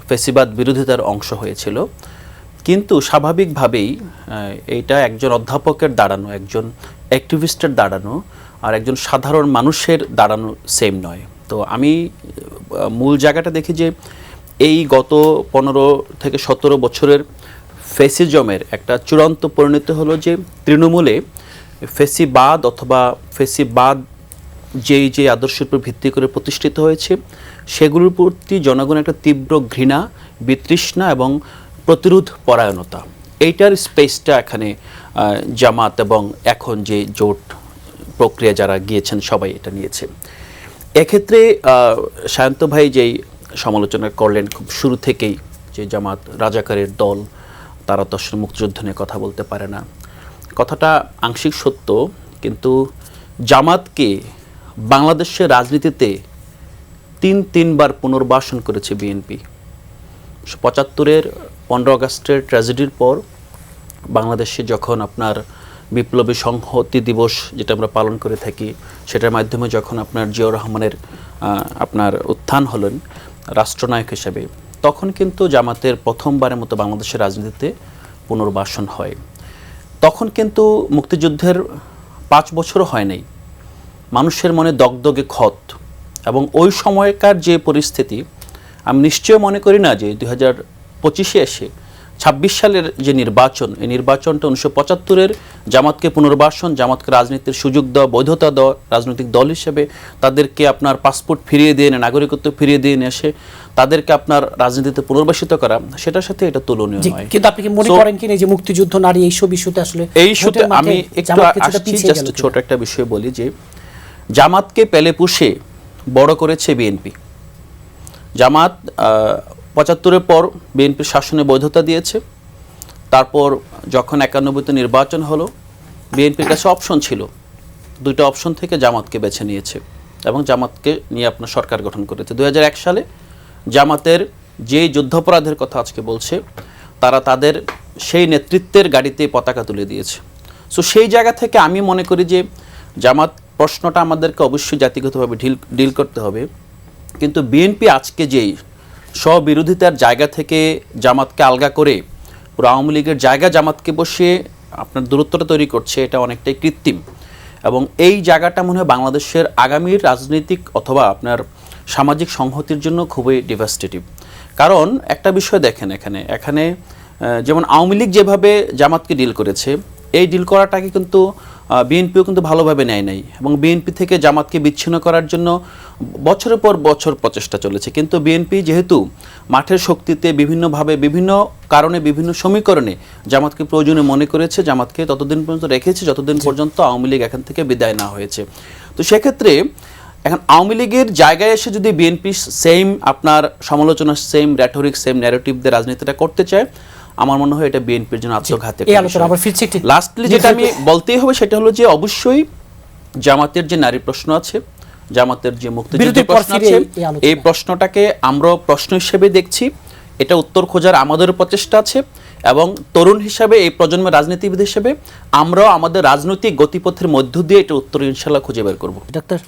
ফেসিবাদ বিরোধিতার অংশ হয়েছিল। কিন্তু স্বাভাবিকভাবেই এইটা একজন অধ্যাপকের দাঁড়ানো, একজন অ্যাক্টিভিস্টের দাঁড়ানো আর একজন সাধারণ মানুষের দাঁড়ানো সেম নয়। তো আমি মূল জায়গাটা দেখি যে এই গত 15 থেকে 17 বছরের ফেসিজমের একটা চূড়ান্ত পরিণতি হলো যে তৃণমূলে ফেসিবাদ অথবা ফেসিবাদ যে আদর্শের উপর ভিত্তি করে প্রতিষ্ঠিত হয়েছে, সেগুলোর প্রতি জনগণের একটা তীব্র ঘৃণা, বিতৃষ্ণা এবং প্রতিরোধ পরায়ণতা, এইটার স্পেসটা এখানে জামাত এবং এখন যে জোট প্রক্রিয়া যারা গিয়েছেন সবাই এটা নিয়েছে। এক্ষেত্রে সায়ন্ত ভাই যেই সমালোচনা করলেন খুব শুরু থেকেই, যে জামাত রাজাকারের দল, তারা তো আসলে মুক্তিযুদ্ধ নিয়ে কথা বলতে পারে না, কথাটা আংশিক সত্য। কিন্তু জামাতকে বাংলাদেশের রাজনীতিতে তিনবার পুনর্বাসন করেছে বিএনপি। ৭৫-এর ১৫ আগস্টের ট্র্যাজেডির পর বাংলাদেশে যখন আপনার বিপ্লবী সংহতি দিবস যেটা আমরা পালন করে থাকি, সেটার মাধ্যমে যখন আপনার জিয়াউর রহমানের আপনার উত্থান হলেন রাষ্ট্রনায়ক হিসেবে, তখন কিন্তু জামাতের প্রথমবারের মতো বাংলাদেশের রাজনীতিতে পুনর্বাসন হয়। তখন কিন্তু মুক্তিযুদ্ধের ৫ বছরও হয় নাই, মানুষের মনে দগদগে ক্ষত। এবং ওই সময়কার যে পরিস্থিতি, আমি নিশ্চয় মনে করি না যে 2025-এ এসে 26 সালের যে নির্বাচন, এই নির্বাচনটা 1975-এর জামাতকে পুনর্বাসন, জামাতকে রাজনীতির সুযোগ দেওয়া, বৈধতা দেওয়া, রাজনৈতিক দল হিসেবে তাদেরকে আপনার পাসপোর্ট ফিরিয়ে দিয়ে এনে, নাগরিকত্ব ফিরিয়ে দিয়ে এনে এসে তাদেরকে আপনার রাজনীতিতে পুনর্বাসিত করা, সেটার সাথে এটা তুলনীয় নয়। কিন্তু আপনি কি মনে করেন কিনা যে মুক্তিযুদ্ধ, নারী, এইসব ইস্যুতে আসলে এই ইস্যুতে আমি একটু আসছি, জাস্ট ছোট একটা বিষয় বলি যে জামাতকে পেলে পুষে বড় করেছে বিএনপি। জামাত ৭৫-এর পর বিএনপির শাসনে বৈধতা দিয়েছে। তারপর যখন ৯১-তে নির্বাচন হলো, বিএনপির কাছে অপশন ছিল, 2টা অপশন থেকে জামাতকে বেছে নিয়েছে এবং জামাতকে নিয়ে আপনার সরকার গঠন করেছে। 2001 সালে জামাতের যে যুদ্ধাপরাধের কথা আজকে বলছে, তারা তাদের সেই নেতৃত্বের গাড়িতে পতাকা তুলে দিয়েছে। সো সেই জায়গা থেকে আমি মনে করি যে জামাত প্রশ্নটা আমাদেরকে অবশ্যই জাতিগতভাবে ডিল করতে হবে, কিন্তু বিএনপি আজকে যেই স্ববিরোধিতার জায়গা থেকে জামাতকে আলগা করে পুরো আওয়ামী লীগের জায়গা জামাতকে বসে আপনার দূরত্বটা তৈরি করছে, এটা অনেকটাই কৃত্রিম। এবং এই জায়গাটা মনে হয় বাংলাদেশের আগামীর রাজনৈতিক অথবা আপনার সামাজিক সংহতির জন্য খুবই ডিভাস্টেটিভ। কারণ একটা বিষয় দেখেন, এখানে যেমন আওয়ামী লীগ যেভাবে জামাতকে ডিল করেছে, এই ডিল করাটাকে কিন্তু বিএনপিও কিন্তু ভালোভাবে নেয় নাই, এবং বিএনপি থেকে জামাতকে বিচ্ছিন্ন করার জন্য বছরের পর বছর প্রচেষ্টা চলেছে। কিন্তু বিএনপি যেহেতু মাঠের শক্তিতে বিভিন্নভাবে, বিভিন্ন কারণে, বিভিন্ন সমীকরণে জামাতকে প্রয়োজনীয় মনে করেছে, জামাতকে ততদিন পর্যন্ত রেখেছে যতদিন পর্যন্ত আওয়ামী লীগ এখান থেকে বিদায় না হয়েছে। তো সেক্ষেত্রে এখন আওয়ামী লীগের জায়গায় এসে যদি বিএনপি সেম আপনার সমালোচনা, সেম র্যাটরিক, সেম ন্যারেটিভ দিয়ে রাজনীতিটা করতে চায়, আমার মনে হয় এটা বিএনপির জন্য আত্মঘাতী। লাস্টলি যেটা আমি বলতেই হবে সেটা হলো যে অবশ্যই জামাতের যে নারী প্রশ্ন আছে, জামাতের যে মুক্তিযুদ্ধের প্রশ্ন আছে, এই প্রশ্নটাকে আমরা প্রশ্ন হিসেবে দেখছি, এটা উত্তর খোঁজার আমাদের প্রচেষ্টা আছে, এবং তরুণ হিসাবে, এই প্রজন্মের রাজনীতিবিদ হিসেবে আমরাও আমাদের রাজনৈতিক গতিপথের মধ্য দিয়ে এটা উত্তর ইনশাল্লাহ খুঁজে বের করব। ডাক্তার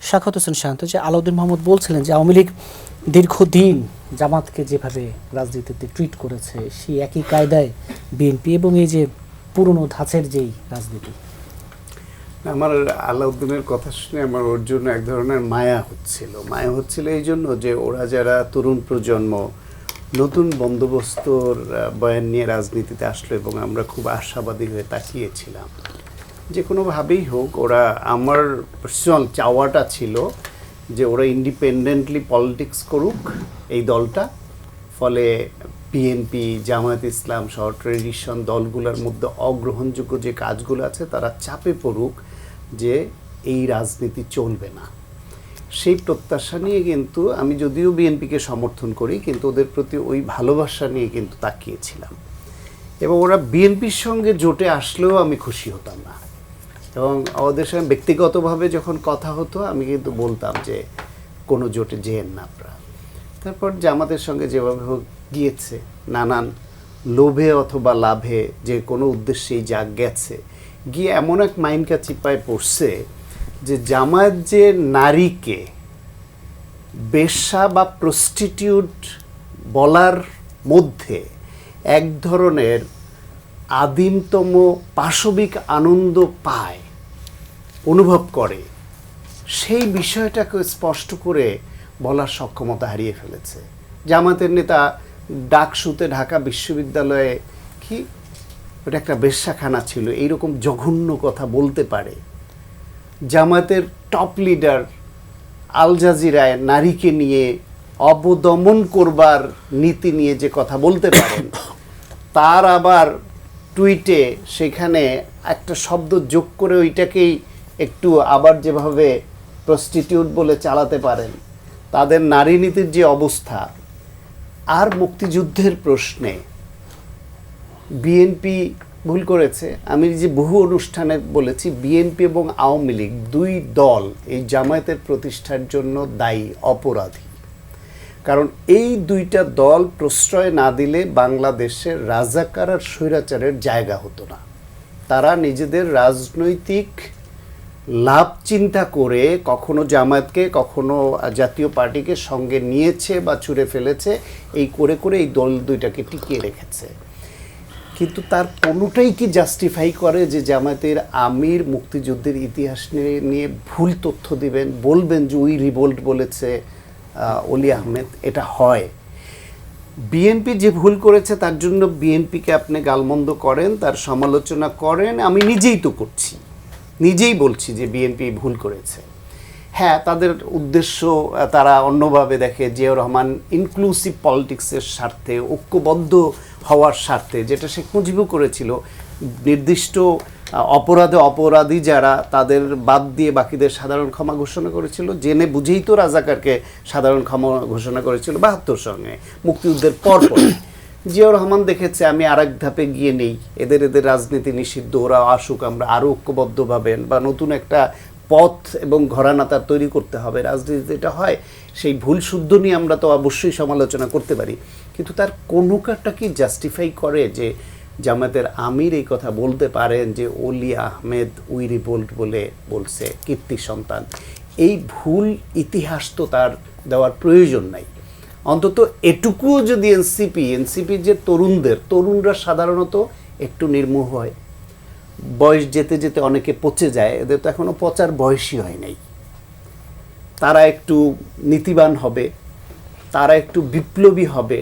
সাখাওয়াত হোসেন শান্ত, যে আলাউদ্দিন মোহাম্মদ বলছিলেন যে আওয়ামী লীগ দীর্ঘদিন জামাতকে যেভাবে রাজনীতিতে ট্রিট করেছে, সেই একই কায়দায় বিএনপি এবং এই যে পুরনো ধাঁচের যেই রাজনীতি। আমার আলাউদ্দিনের কথা শুনে আমার ওর জন্য এক ধরনের মায়া হচ্ছিল এই জন্য যে ওরা যারা তরুণ প্রজন্ম নতুন বন্দোবস্তর বয়ান নিয়ে রাজনীতিতে আসলো, এবং আমরা খুব আশাবাদী হয়ে তাকিয়েছিলাম যে কোনোভাবেই হোক ওরা, আমার পার্সোনাল চাওয়াটা ছিল যে ওরা ইন্ডিপেন্ডেন্টলি পলিটিক্স করুক এই দলটা, ফলে বিএনপি, জামায়াত ইসলাম সহ ট্রেডিশন দলগুলোর মধ্যে অগ্রহণযোগ্য যে কাজগুলো আছে তারা চাপে পড়ুক যে এই রাজনীতি চলবে না। সেই প্রত্যাশা নিয়ে কিন্তু আমি যদিও বিএনপিকে সমর্থন করি, কিন্তু ওদের প্রতি ওই ভালোবাসা নিয়ে কিন্তু তাকিয়েছিলাম, এবং ওরা বিএনপির সঙ্গে জোটে আসলেও আমি খুশি হতাম না, এবং ওদের সঙ্গে ব্যক্তিগতভাবে যখন কথা হতো আমি কিন্তু বলতাম যে কোনো জোটে যেয়েন না আপনারা। তারপর জামাতের সঙ্গে যেভাবে হোক গিয়েছে, নানান লোভে অথবা লাভে যে কোনো উদ্দেশ্যেই যা গেছে, গিয়ে এমন এক মাইনকা চিপায় পড়ছে যে জামায়াত যে নারীকে বেশ্যা বা প্রস্টিটিউট বলার মধ্যে এক ধরনের আদিমতম পাশবিক আনন্দ পায়, অনুভব করে, সেই বিষয়টাকে স্পষ্ট করে বলার সক্ষমতা হারিয়ে ফেলেছে। জামাতের নেতা ডাকসুতে ঢাকা বিশ্ববিদ্যালয়ে কি ওটা একটা বেশ্যাখানা ছিল, এইরকম জঘন্য কথা বলতে পারে। জামাতের টপ লিডার আল জাজিরায় নারীকে নিয়ে অবদমন করবার নীতি নিয়ে যে কথা বলতে পারেন, তার আবার টুইটে সেখানে একটা শব্দ যোগ করে ওইটাকেই একটু আবার যেভাবে প্রস্টিটিউট বলে চালাতে পারেন, তাদের নারী নীতির যে অবস্থা, আর মুক্তিযুদ্ধের প্রশ্নে বিএনপি ভুল করেছে। আমি যে বহু অনুষ্ঠানে বলেছি বিএনপি এবং আওয়ামী লীগ দুই দল এই জামায়াতের প্রতিষ্ঠার জন্য দায়ী, অপরাধী। কারণ এই দুইটা দল প্রশ্রয় না দিলে বাংলাদেশের রাজাকার আর স্বৈরাচারের জায়গা হতো না। তারা নিজেদের রাজনৈতিক লাভ চিন্তা করে কখনো জামায়াতকে কখনো জাতীয় পার্টিকে সঙ্গে নিয়েছে বা ছুঁড়ে ফেলেছে, এই করে করে এই দল দুইটাকে টিকিয়ে রেখেছে। কিন্তু তার কোনোটাই কি জাস্টিফাই করে যে জামায়াতের আমির মুক্তিযুদ্ধের ইতিহাস নিয়ে ভুল তথ্য দিবেন, বলবেন যে ওই রিভোল্ট বলেছে অলি আহমেদ? এটা হয়। বিএনপি যে ভুল করেছে তার জন্য বিএনপিকে আপনি গালমন্দ করেন, তার সমালোচনা করেন, আমি নিজেই তো করছি, নিজেই বলছি যে বিএনপি ভুল করেছে। হ্যাঁ, তাদের উদ্দেশ্য তারা অন্যভাবে দেখে। জিয়াউর রহমান ইনক্লুসিভ পলিটিক্সের স্বার্থে, ঐক্যবদ্ধ হওয়ার স্বার্থে, যেটা শেখ মুজিবও করেছিল, নির্দিষ্ট অপরাধে অপরাধী যারা তাদের বাদ দিয়ে বাকিদের সাধারণ ক্ষমা ঘোষণা করেছিল। জেনে বুঝেই তো রাজাকারকে সাধারণ ক্ষমা ঘোষণা করেছিল ৭২ সঙ্গে মুক্তিযুদ্ধের পর। জিয়াউর রহমান দেখেছে আমি আরেক ধাপে গিয়ে নেই, এদের রাজনীতি নিষিদ্ধ, ওরা আসুক, আমরা আরও ঐক্যবদ্ধভাবে বা নতুন একটা পথ এবং ঘরানা তার তৈরি করতে হবে। রাজনীতিতে এটা হয়। সেই ভুল শুদ্ধ নিয়ে আমরা তো অবশ্যই সমালোচনা করতে পারি, কিন্তু তার কোনোটা কি জাস্টিফাই করে যে জামায়াতের আমির এই কথা বলতে পারেন যে অলি আহমেদ উই রিভোল্ট বলে বলছে, কীর্তি সন্তান? এই ভুল ইতিহাস তো তার দেওয়ার প্রয়োজন নাই। অন্তত এটুকুও যদি এনসিপি যে তরুণরা সাধারণত একটু নির্মোহ হয়, বয়স যেতে যেতে অনেকে পচে যায়, এদের তো এখনো পচার বয়সই হয় নাই। তারা একটু নীতিবান হবে, তারা একটু বিপ্লবী হবে,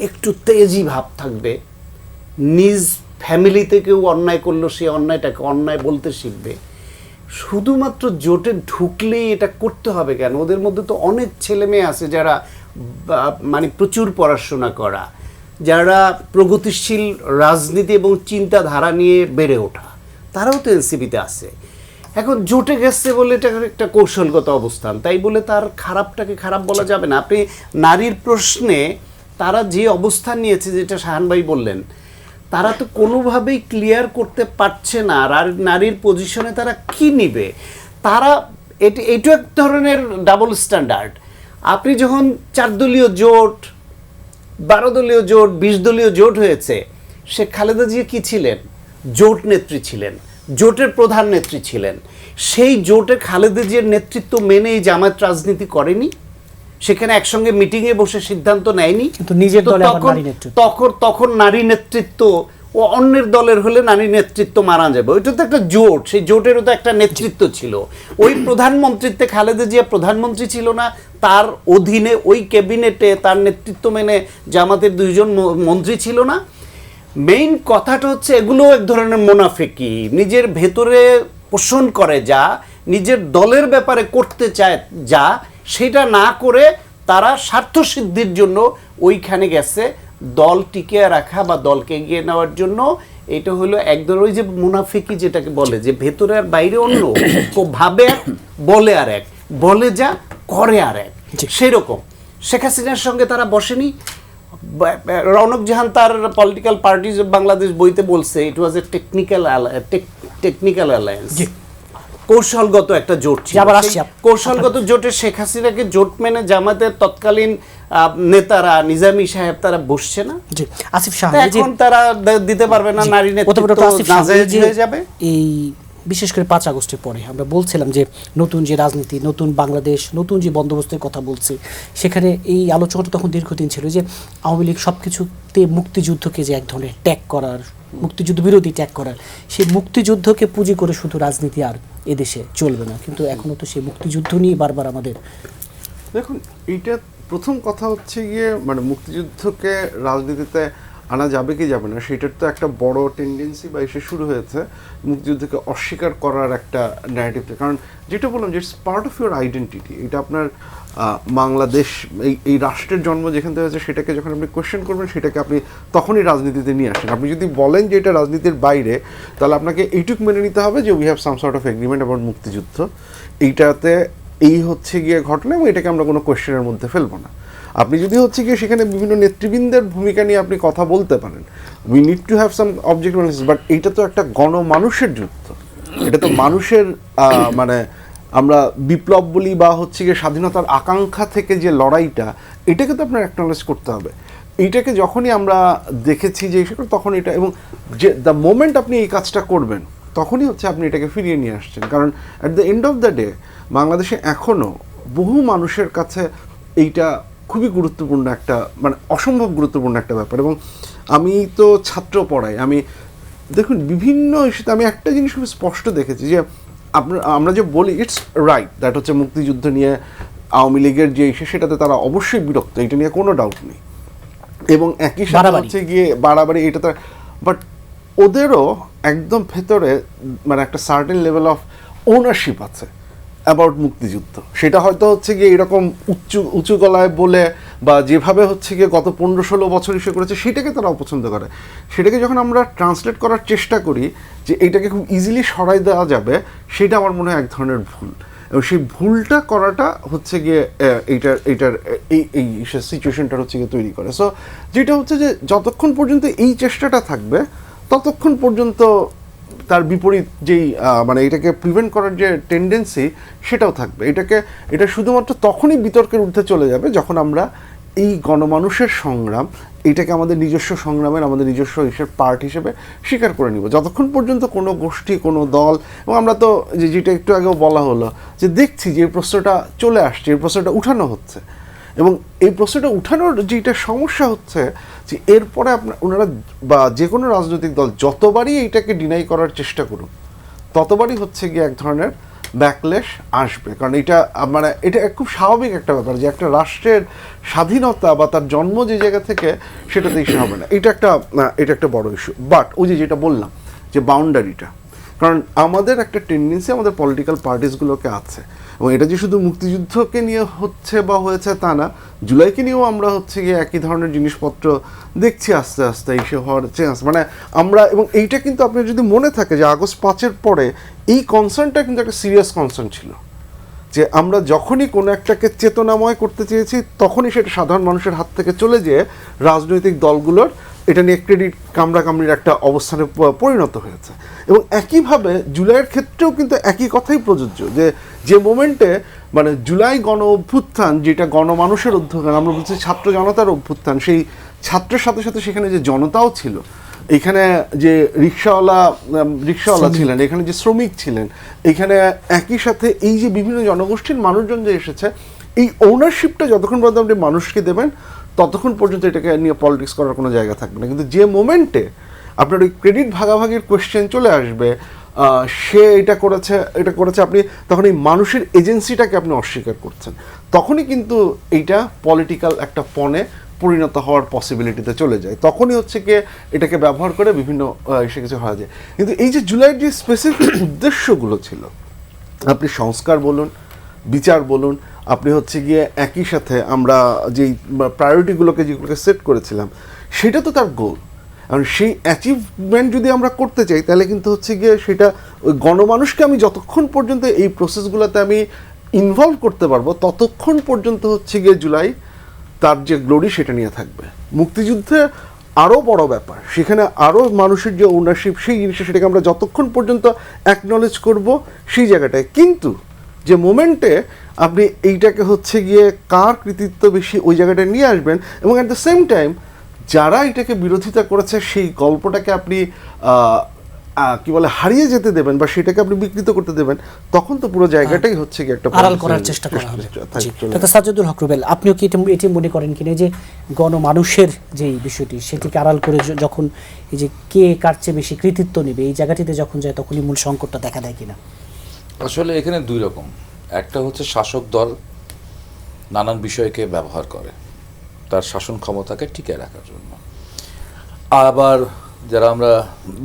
একটু তেজি ভাব থাকবে, নিজ ফ্যামিলিতে কেউ অন্যায় করলো সেই অন্যায়টাকে অন্যায় বলতে শিখবে। শুধুমাত্র জোটে ঢুকলেই এটা করতে হবে কেন? ওদের মধ্যে তো অনেক ছেলে মেয়ে আছে যারা মানে প্রচুর পড়াশোনা করা, যারা প্রগতিশীল রাজনীতি এবং চিন্তাধারা নিয়ে বেড়ে ওঠা, তারাও তো এনসিপিতে আছে। এখন জোটে গেছে বলে এটা একটা কৌশলগত অবস্থান, তাই বলে তার খারাপটাকে খারাপ বলা যাবে না। আপনি নারীর প্রশ্নে তারা যে অবস্থান নিয়েছে, যেটা শাহান ভাই বললেন, তারা তো কোনোভাবেই ক্লিয়ার করতে পারছে না আর নারীর পজিশনে তারা কি নিবে। তারা এটা এক ধরনের ডাবল স্ট্যান্ডার্ড। আপনি যখন 4 দলীয় জোট, 12 দলীয় জোট, 20 দলীয় জোট হয়েছে, শেখ খালেদা জিয়া কি ছিলেন? জোট নেত্রী ছিলেন, জোটের প্রধান নেত্রী ছিলেন। সেই জোটে খালেদা জিয়ার নেতৃত্ব মেনেই জামায়াত রাজনীতি করেনি, সেখানে একসঙ্গে মিটিংয়ে বসে সিদ্ধান্ত নেয়নি। কিন্তু নিজের দলে আবার নারী নেতৃত্ব, তখন নারী নেতৃত্ব ও অন্যের দলের হলে নারী নেতৃত্ব মারা যাবে। ওইটা তো একটা জোট, সেই জোটেরও তো একটা নেতৃত্ব ছিল। ওই প্রধানমন্ত্রীত্বে খালেদা জিয়া প্রধানমন্ত্রী ছিল না, তার অধীনে ওই ক্যাবিনেটে তার নেতৃত্ব মেনে জামাতের 2 জন মন্ত্রী ছিল না। মেইন কথাটা হচ্ছে এগুলো এক ধরনের মুনাফিকি, নিজের ভেতরে পোষণ করে যা, নিজের দলের ব্যাপারে করতে চায় যা, সেটা না করে তারা স্বার্থসিদ্ধির জন্য ওইখানে গেছে, দল টিকিয়ে রাখা বা দলকে এগিয়ে নেওয়ার জন্য। এটা হলো এক ধরনের ওই যে মুনাফিকি যেটাকে বলে, যে ভেতরে আর বাইরে অন্য, ভাবে এক, বলে আর এক, বলে যা করে আর এক। সেরকম শেখ হাসিনার সঙ্গে তারা বসেনি। রৌনক জাহান তার পলিটিক্যাল পার্টিজ অফ বাংলাদেশ বইতে বলছে ইট ওয়াজ এ টেকনিক্যাল অ্যালায়েন্স, কৌশলগত একটা জোট ছিল। কৌশলগত জোটে শেখ হাসিনাকে জোট মেনে জামাতের তৎকালীন নেতারা, নিজামী সাহেব, তারা বসছে না। আসিফ শাহ এখন তারা দিতে পারবে না, নারী নেতৃত্ব নাজায়েজ হয়ে যাবে। এই বিশেষ করে 5 আগস্টের পরে আমরা বলছিলাম যে নতুন যে রাজনীতি, নতুন বাংলাদেশ, নতুন যে বন্দোবস্তের কথা বলছি, সেখানে এই আলোচনাটা তখন দীর্ঘদিন ছিল যে আওয়ামী লীগ সব কিছুতে মুক্তিযুদ্ধকে যে এক ধরনের ট্যাগ করার, মুক্তিযুদ্ধ বিরোধী ট্যাগ করার, সেই মুক্তিযুদ্ধকে পুঁজি করে শুধু রাজনীতি আর এদেশে চলবে না। কিন্তু এখনও তো সেই মুক্তিযুদ্ধ নিয়ে বারবার আমাদের। দেখুন, এইটা প্রথম কথা হচ্ছে গিয়ে মানে মুক্তিযুদ্ধকে রাজনীতিতে আনা যাবে কি যাবে না, সেটার তো একটা বড় টেন্ডেন্সি বা এসে শুরু হয়েছে মুক্তিযুদ্ধকে অস্বীকার করার একটা ন্যারেটিভ। কারণ যেটা বললাম যে it's part of your identity, এটা আপনার বাংলাদেশ এই রাষ্ট্রের জন্ম যেখান থেকে হয়েছে সেটাকে যখন আপনি কোয়েশ্চেন করবেন, সেটাকে আপনি তখনই রাজনীতিতে নিয়ে আসেন। আপনি যদি বলেন যে এটা রাজনীতির বাইরে, তাহলে আপনাকে এইটুকু মেনে নিতে হবে যে we have some sort of agreement about মুক্তিযুদ্ধ, এইটাতে এই হচ্ছে গিয়ে ঘটনা এবং এটাকে আমরা কোনো কোয়েশ্চেনের মধ্যে ফেলবো না। আপনি যদি হচ্ছে গিয়ে সেখানে বিভিন্ন নেতৃবৃন্দের ভূমিকা নিয়ে আপনি কথা বলতে পারেন, we need to have some objective analysis, but এইটা তো একটা গণমানুষের যুদ্ধ, এটা তো মানুষের মানে আমরা বিপ্লব বলি বা হচ্ছে গিয়ে স্বাধীনতার আকাঙ্ক্ষা থেকে যে লড়াইটা, এটাকে তো আপনার অ্যাকনলেজ করতে হবে। এইটাকে যখনই আমরা দেখেছি যে তখন এটা, এবং যে দ্য মোমেন্ট আপনি এই কাজটা করবেন তখনই হচ্ছে আপনি এটাকে ফিরিয়ে নিয়ে আসছেন। কারণ at the end of the day বাংলাদেশে এখনও বহু মানুষের কাছে এইটা খুবই গুরুত্বপূর্ণ একটা, মানে অসম্ভব গুরুত্বপূর্ণ একটা ব্যাপার। এবং আমি তো ছাত্র পড়াই, আমি দেখুন বিভিন্ন ইস্যুতে আমি একটা জিনিস খুব স্পষ্ট দেখেছি যে আমরা যে বলি ইটস রাইট, দ্যাট হচ্ছে মুক্তিযুদ্ধ নিয়ে আওয়ামী লীগের যে ইস্যু, সেটাতে তারা অবশ্যই বিরক্ত, এটা নিয়ে কোনো ডাউট নেই, এবং একই সাথে হচ্ছে গিয়ে বাড়াবাড়ি এটা তো, বাট ওদেরও একদম ভেতরে মানে একটা সার্টেন লেভেল অফ ওনারশিপ আছে অ্যাবাউট মুক্তিযুদ্ধ। সেটা হয়তো হচ্ছে গিয়ে এরকম উঁচু গলায় বলে বা যেভাবে হচ্ছে গিয়ে গত 15-16 বছর ইস্যু করেছে সেটাকে তারা অপছন্দ করে। সেটাকে যখন আমরা ট্রান্সলেট করার চেষ্টা করি যে এইটাকে খুব ইজিলি সরাই দেওয়া যাবে, সেটা আমার মনে হয় এক ধরনের ভুল, এবং সেই ভুলটা করাটা হচ্ছে গিয়ে এইটার এই সিচুয়েশনটা হচ্ছে গিয়ে তৈরি করে। সো যেটা হচ্ছে যে যতক্ষণ পর্যন্ত এই চেষ্টাটা থাকবে ততক্ষণ পর্যন্ত তার বিপরীত যেই মানে এটাকে প্রিভেন্ট করার যে টেন্ডেন্সি সেটাও থাকবে। এটা শুধুমাত্র তখনই বিতর্কের ঊর্ধ্বে চলে যাবে যখন আমরা এই গণমানুষের সংগ্রাম এটাকে আমাদের নিজস্ব সংগ্রামের, আমাদের নিজস্ব পার্ট হিসেবে স্বীকার করে নিব। যতক্ষণ পর্যন্ত কোনো গোষ্ঠী, কোনো দল, এবং আমরা তো যেটা একটু আগেও বলা হলো যে দেখছি যে এই প্রশ্নটা চলে আসছে, এই প্রশ্নটা উঠানো হচ্ছে, এবং এই প্রশ্নটা উঠানোর যেটা সমস্যা হচ্ছে যে এরপরে ওনারা বা যে কোনো রাজনৈতিক দল যতবারই এইটাকে ডিনাই করার চেষ্টা করুন ততবারই হচ্ছে গিয়ে এক ধরনের ব্যাকলেশ আসবে। কারণ এটা মানে এটা খুব স্বাভাবিক একটা ব্যাপার যে একটা রাষ্ট্রের স্বাধীনতা বা তার জন্ম যে জায়গা থেকে সেটাতে ইস্যু হবে না, এটা একটা বড় ইস্যু। বাট ওই যেটা বললাম যে বাউন্ডারিটা, কারণ আমাদের একটা টেন্ডেন্সি আমাদের পলিটিক্যাল পার্টিসগুলোকে আছে, এবং এটা যে শুধু মুক্তিযুদ্ধকে নিয়ে হচ্ছে বা হয়েছে তা না, জুলাইকে নিয়েও আমরা হচ্ছে গিয়ে একই ধরনের জিনিসপত্র দেখছি আস্তে আস্তে ইস্যু হওয়ার চান্স, মানে আমরা, এবং এইটা কিন্তু আপনার যদি মনে থাকে যে আগস্ট 5-এর পরে এই কনসার্নটা কিন্তু একটা সিরিয়াস কনসার্ন ছিল, যে আমরা যখনই কোনো একটাকে চেতনাময় করতে চেয়েছি তখনই সেটা সাধারণ মানুষের হাত থেকে চলে যেয়ে রাজনৈতিক দলগুলোর এটা নিয়ে ক্রেডিট কামড়াকামড়ির একটা অবস্থানে পরিণত হয়েছে। এবং একইভাবে জুলাইয়ের ক্ষেত্রেও কিন্তু একই কথাই প্রযোজ্য, যে মোমেন্টে মানে জুলাই গণ অভ্যুত্থান, যেটা গণমানুষের অভ্যুত্থান, আমরা বলছি ছাত্র জনতার অভ্যুত্থান, সেই ছাত্রের সাথে সাথে সেখানে যে জনতাও ছিল, এখানে যে রিক্সাওয়ালা ছিলেন, এখানে যে শ্রমিক ছিলেন, এখানে একই সাথে এই যে বিভিন্ন জনগোষ্ঠীর মানুষজন যে এসেছে, এই ওনারশিপটা যতক্ষণ পর্যন্ত আপনি মানুষকে দেবেন ততক্ষণ পর্যন্ত এটাকে নিয়ে পলিটিক্স করার কোনো জায়গা থাকবে না। কিন্তু যে মোমেন্টে আপনার ওই ক্রেডিট ভাগাভাগির কোয়েশ্চেন চলে আসবে, সে এটা করেছে আপনি তখন এই মানুষের এজেন্সিটাকে আপনি অস্বীকার করছেন, তখনই কিন্তু এইটা পলিটিক্যাল একটা পণে পরিণত হওয়ার পসিবিলিটিতে চলে যায়। তখনই হচ্ছে গিয়ে এটাকে ব্যবহার করে বিভিন্ন এসে কিছু হওয়া যায়। কিন্তু এই যে জুলাইয়ের যে স্পেসিফিক উদ্দেশ্যগুলো ছিল, আপনি সংস্কার বলুন, বিচার বলুন, আপনি হচ্ছে গিয়ে একই সাথে আমরা যেই প্রায়োরিটিগুলোকে যেগুলোকে সেট করেছিলাম সেটা তো তার গোল। কারণ সেই অ্যাচিভমেন্ট যদি আমরা করতে চাই তাহলে কিন্তু হচ্ছে গিয়ে সেটা ওই গণমানুষকে আমি যতক্ষণ পর্যন্ত এই প্রসেসগুলোতে আমি ইনভলভ করতে পারবো ততক্ষণ পর্যন্ত হচ্ছে গিয়ে জুলাই তার যে গ্লোরি সেটা নিয়ে থাকবে। মুক্তিযুদ্ধে আরও বড় ব্যাপার, সেখানে আরও মানুষের যে ওনারশিপ, সেই জিনিসটা সেটাকে আমরা যতক্ষণ পর্যন্ত অ্যাকনলেজ করব সেই জায়গাটায়, কিন্তু যে মোমেন্টে আপনি এইটাকে হচ্ছে গিয়ে কার কৃতিত্ব বেশি ওই জায়গাটায় নিয়ে আসবেন, এবং অ্যাট দ্য সেম টাইম যারা এটাকে বিরোধিতা করেছে সেই গল্পটাকে আপনি কি বলে হারিয়ে যেতে দেবেন বা সেটাকে আপনি বিকৃত করতে দেবেন, তখন তো পুরো জায়গাটাই হচ্ছে কি একটা আড়াল করার চেষ্টা করা হবে। ডক্টর সাজ্জাদুল হক রুবেল, আপনিও কি এটি মনে করেন কিনা যে গণমানুষের যে বিষয়টি সেটিকে আড়াল করে যখন এই যে কে কার চেয়ে বেশি কৃতিত্ব নেবে এই জায়গাটিতে যখন যায় তখনই মূল সংকটটা দেখা দেয় কিনা? আসলে এখানে দুই রকম, একটা হচ্ছে শাসক দল নানান বিষয়কে ব্যবহার করে তার শাসন ক্ষমতাকে টিকে রাখার জন্য, আবার যারা আমরা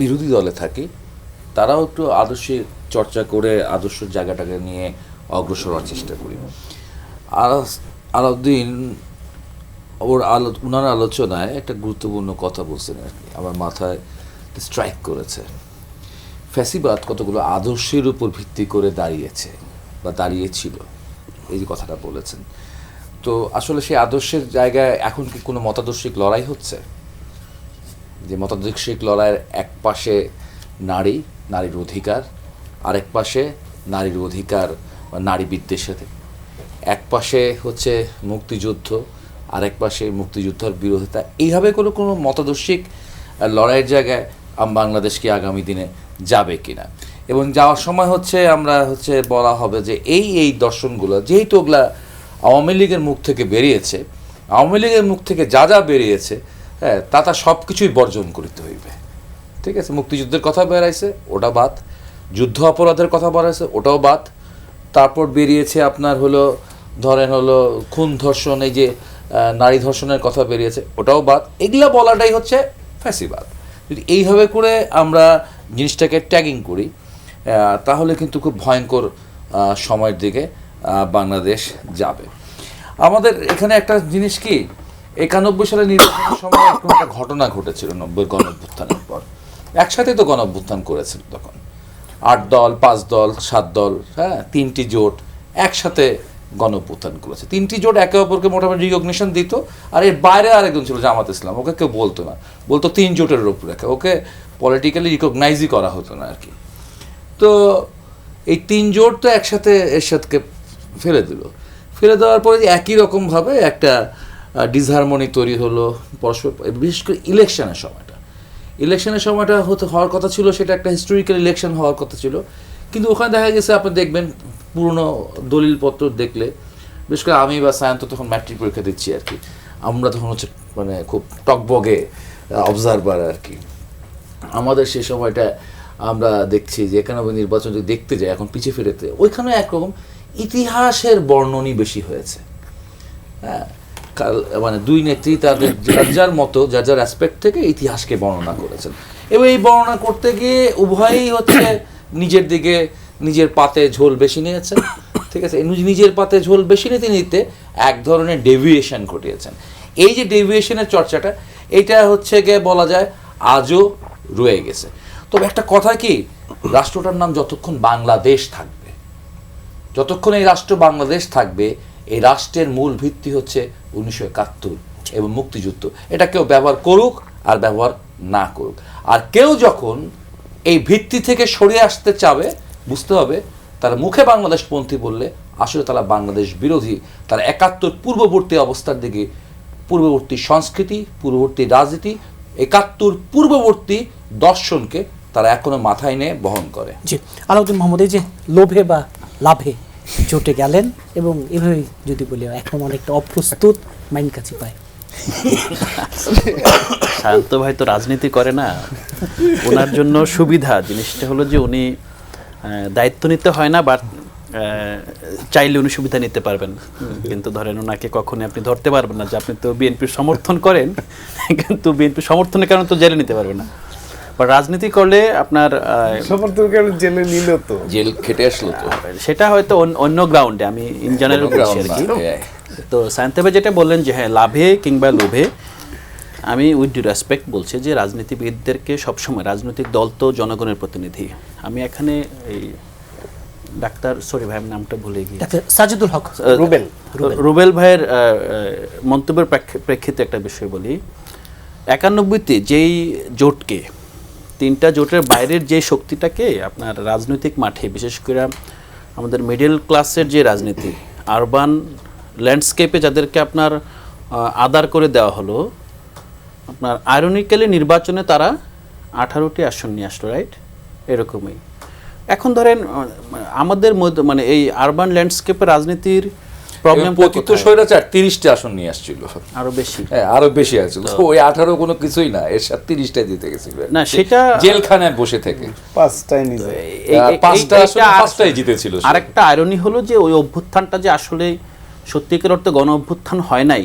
বিরোধী দলে থাকি তারাও একটু আদর্শিক চর্চা করে আদর্শ জায়গাটাকে নিয়ে অগ্রসর হওয়ার চেষ্টা করি। আলাউদ্দিন ওনার আলোচনায় একটা গুরুত্বপূর্ণ কথা বলছেন আর কি, আমার মাথায় স্ট্রাইক করেছে। ফ্যাসিবাদ কতগুলো আদর্শের উপর ভিত্তি করে দাঁড়িয়েছে বা দাঁড়িয়েছিল, এই যে কথাটা বলেছেন। তো আসলে সেই আদর্শের জায়গায় এখন কি কোনো মতাদর্শিক লড়াই হচ্ছে? যে মতাদর্শিক লড়াইয়ের এক পাশে নারীর অধিকার, আরেক পাশে নারীর অধিকার নারী বিদ্বেষের, এক পাশে হচ্ছে মুক্তিযুদ্ধ, আরেক পাশে মুক্তিযুদ্ধের বিরোধিতা, এইভাবে কোনো মতাদর্শিক লড়াইয়ের জায়গায় বাংলাদেশ কি আগামী দিনে যাবে কিনা? এবং যাওয়ার সময় আমরা বলা হবে যে এই দর্শনগুলো যেহেতু ওগুলা আওয়ামী লীগের মুখ থেকে বেরিয়েছে, আওয়ামী লীগের মুখ থেকে যা বেরিয়েছে, হ্যাঁ, তা সব কিছুই বর্জন করতে হইবে। ঠিক আছে, মুক্তিযুদ্ধের কথা বেরাইছে, ওটা বাদ। যুদ্ধ অপরাধের কথা বেরাইছে, ওটাও বাদ। তারপর বেরিয়েছে আপনার ধরেন খুন ধর্ষণ, এই যে নারী ধর্ষণের কথা বেরিয়েছে, ওটাও বাদ। এগুলা বলাটাই হচ্ছে ফ্যাসিবাদ। যদি এইভাবে করে আমরা জিনিসটাকে ট্যাগিং করি, তাহলে কিন্তু খুব ভয়ঙ্কর সময়ের দিকে বাংলাদেশ যাবে। আমাদের এখানে একটা জিনিস কি, 91 সালে নির্বাচনের সময় একটা ঘটনা ঘটেছিল 90 গণঅভ্যুত্থানের পর। একসাথে তো গণঅভ্যুত্থান করেছিল তখন 8 দল, 5 দল, 7 দল, হ্যাঁ, 3টি জোট একসাথে গণঅভ্যুত্থান করেছে। 3টি জোট একে অপরকে মোটামুটি রিকগনিশন দিত, আর এর বাইরে আরেকজন ছিল জামাত ইসলাম, ওকে কেউ বলতো না, বলতো 3 জোটের রূপরেখা, ওকে পলিটিক্যালি রিকগনাইজই করা হতো না আর কি। তো এই 3 জোট তো একসাথে এরশাদকে ফেলে দেওয়ার পরে একই রকমভাবে একটা ডিসহারমনি তৈরি হলো পরস্পর, বিশেষ করে ইলেকশনের সময়টা হওয়ার কথা ছিল, সেটা একটা হিস্টোরিক্যাল ইলেকশন হওয়ার কথা ছিল। কিন্তু ওখানে দেখা গেছে, আপনি দেখবেন পুরনো দলিলপত্র দেখলে, বিশেষ করে আমি বা সায়ন্ত তখন ম্যাট্রিক পরীক্ষা দিচ্ছি আর কি, আমরা তখন খুব টকবগে অবজারভার আর কি। আমাদের সেই সময়টা আমরা দেখছি যে এখানে নির্বাচন যদি দেখতে যাই এখন পিছিয়ে ফেরেতে, ওইখানে একরকম ইতিহাসের বর্ণনই বেশি হয়েছে। হ্যাঁ, দুই নেত্রী তাদের যার মতো যার অ্যাসপেক্ট থেকে ইতিহাসকে বর্ণনা করেছেন, এবং এই বর্ণনা করতে গিয়ে উভয়ই নিজের দিকে নিজের পাতে ঝোল বেশি নিয়েছেন। ঠিক আছে, নিজের পাতে ঝোল বেশি নিতে এক ধরনের ডেভিয়েশন ঘটিয়েছেন। এই যে ডেভিয়েশনের চর্চাটা, এটা গিয়ে বলা যায় আজও রয়ে গেছে। তবে একটা কথা কি, রাষ্ট্রটার নাম যতক্ষণ বাংলাদেশ থাকবে, যতক্ষণ এই রাষ্ট্র বাংলাদেশ থাকবে, এই রাষ্ট্রের মূল ভিত্তি 1971 এবং মুক্তিযুদ্ধ। এটা কেউ ব্যবহার করুক আর ব্যবহার না করুক, আর কেউ যখন এই ভিত্তি থেকে সরে আসতে চাবে, বুঝতে হবে তারা মুখে বাংলাদেশপন্থী বললে আসলে তারা বাংলাদেশ বিরোধী। তারা 71 পূর্ববর্তী অবস্থার দিকে, পূর্ববর্তী সংস্কৃতি, পূর্ববর্তী রাজনীতি, 71 পূর্ববর্তী দর্শনকে তারা এখনো মাথায় নিয়ে বহন করে। জি, আলাউদ্দিন মোহাম্মদ, এই যে লোভে বা লাভে জোটে গেলেন, এবং এভাবেই যদি বলি এখন অনেকটা অপ্রস্তুত, মাইন কাছে পায়। শান্ত ভাই তো রাজনীতি করে না, ওনার জন্য সুবিধা জিনিসটা হলো যে উনি দায়িত্ব নিতে হয় না, বাট চাইলে উনি সুবিধা নিতে পারবেন। কিন্তু ধরেন ওনাকে কখনোই আপনি ধরতে পারবেন না যে আপনি তো বিএনপির সমর্থন করেন, কিন্তু বিএনপির সমর্থনের কারণে তো জেলে নিতে পারবেন না। বা রাজনীতি করলে আপনার জেলে নিল, তো জেল খেটে আসলো, তো সেটা হয়তো অন্য গ্রাউন্ডে, আমি ইন জেনারেল বলছি আর কি। তো সায়েন্স ভাই যেটা বললেন যে হ্যাঁ, লাভে কিংবা লোভে, আমি উইথ ডিউ রেসপেক্ট বলছি যে রাজনীতিবিদদেরকে সবসময়, রাজনৈতিক দল তো জনগণের প্রতিনিধি। আমি এখানে এই ডাক্তার, সরি ভাই আমি নামটা ভুলে গিয়ে, সাজিদুল হক রুবেল ভাইয়ের মন্তব্যের প্রেক্ষিতে একটা বিষয় বলি। 91-তে যেই জোটকে, 3টা জোটের বাইরের যে শক্তিটাকে আপনার রাজনৈতিক মাঠে, বিশেষ করে আমাদের মিডল ক্লাসের যে রাজনীতি, আরবান ল্যান্ডস্কেপে যাদেরকে আপনার আদার করে দেওয়া হলো, আপনার আইরনিক্যালি নির্বাচনে তারা 18টি আসন নিয়ে আসলো, রাইট? এরকমই এখন ধরেন আমাদের মধ্যে এই আরবান ল্যান্ডস্কেপের রাজনীতির প্রবলেম, পতিত স্বৈরাচার 30টা আসন নিয়ে আসছিল, আরো বেশি, হ্যাঁ আরো বেশি আসছিল। ওই 18 কোনো কিছুই না, এর সাথে 30টাই দিতে গেছিল না, সেটা জেলখানায় বসে থেকে 5টাই জিতেছিল। আরেকটা আইরনি হলো যে ওই অভ্যুত্থানটা যে আসলে সত্যিকার অর্থে গণ অভ্যুত্থান হয় নাই,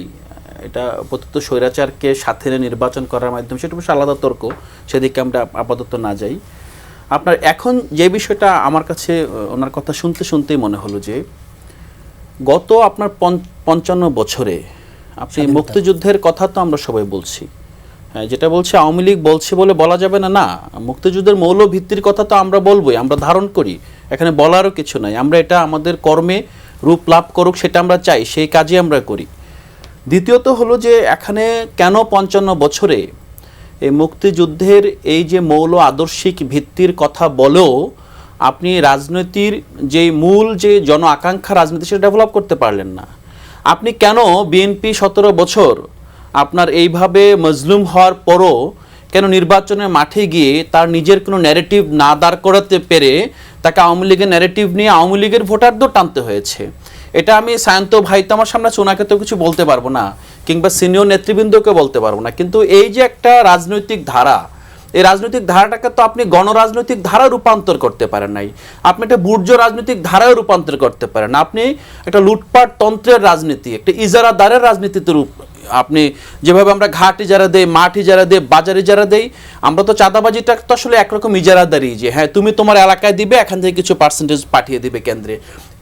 এটা পতিত স্বৈরাচারকে সাথে নির্বাচন করার মাধ্যমে, সেটা অবশ্য আলাদা তর্ক, সেদিকে আমরা আপাতত না যাই। আপনার এখন যে বিষয়টা আমার কাছে ওনার কথা শুনতেই মনে হলো যে গত আপনার 55 বছরে আপনি মুক্তিযুদ্ধের কথা তো আমরা সবাই বলছি, হ্যাঁ, যেটা বলছে আওয়ামী লীগ বলছে বলে বলা যাবে না, না, মুক্তিযুদ্ধের মৌল ভিত্তির কথা তো আমরা বলবোই, আমরা ধারণ করি, এখানে বলারও কিছু নাই। আমরা এটা আমাদের কর্মে রূপ লাভ করুক সেটা আমরা চাই, সেই কাজই আমরা করি। দ্বিতীয়ত হলো যে এখানে কেন 55 বছরে এই মুক্তিযুদ্ধের এই যে মৌল আদর্শিক ভিত্তির কথা বলেও আপনি রাজনীতির যে মূল যে জন আকাঙ্ক্ষা রাজনীতি সেটা ডেভেলপ করতে পারলেন না? আপনি কেন বিএনপি 17 বছর আপনার এইভাবে মজলুম হওয়ার পরও কেন নির্বাচনের মাঠে গিয়ে তার নিজের কোনো ন্যারেটিভ না দাঁড় করাতে পেরে তাকে আওয়ামী লীগের ন্যারেটিভ নিয়ে আওয়ামী লীগের ভোটারদের টানতে হয়েছে? এটা আমি সায়ন্ত ভাই তো আমার সামনে আছে, ওনাকে তো কিছু বলতে পারবো না, কিংবা সিনিয়র নেতৃবৃন্দকে বলতে পারবো না, কিন্তু এই যে একটা রাজনৈতিক ধারা, এই রাজনৈতিক ধারাটাকে তো আপনি গণরাজনৈতিক ধারা রূপান্তর করতে পারেন নাই, আপনি একটা বুর্জ রাজনৈতিক ধারায় রূপান্তর করতে পারেন, আপনি একটা লুটপাট তন্ত্রের রাজনীতি, একটা ইজারাদারের রাজনীতিতে রূপ, আপনি যেভাবে আমরা ঘাট ইজারা দেই, মাঠ ইজারা দেই, বাজার ইজারা দেই, আমরা তো চাঁদাবাজিটা তো আসলে একরকম ইজারাদারি, যে হ্যাঁ তুমি তোমার এলাকায় দিবে, এখান থেকে কিছু পার্সেন্টেজ পাঠিয়ে দিবে কেন্দ্রে।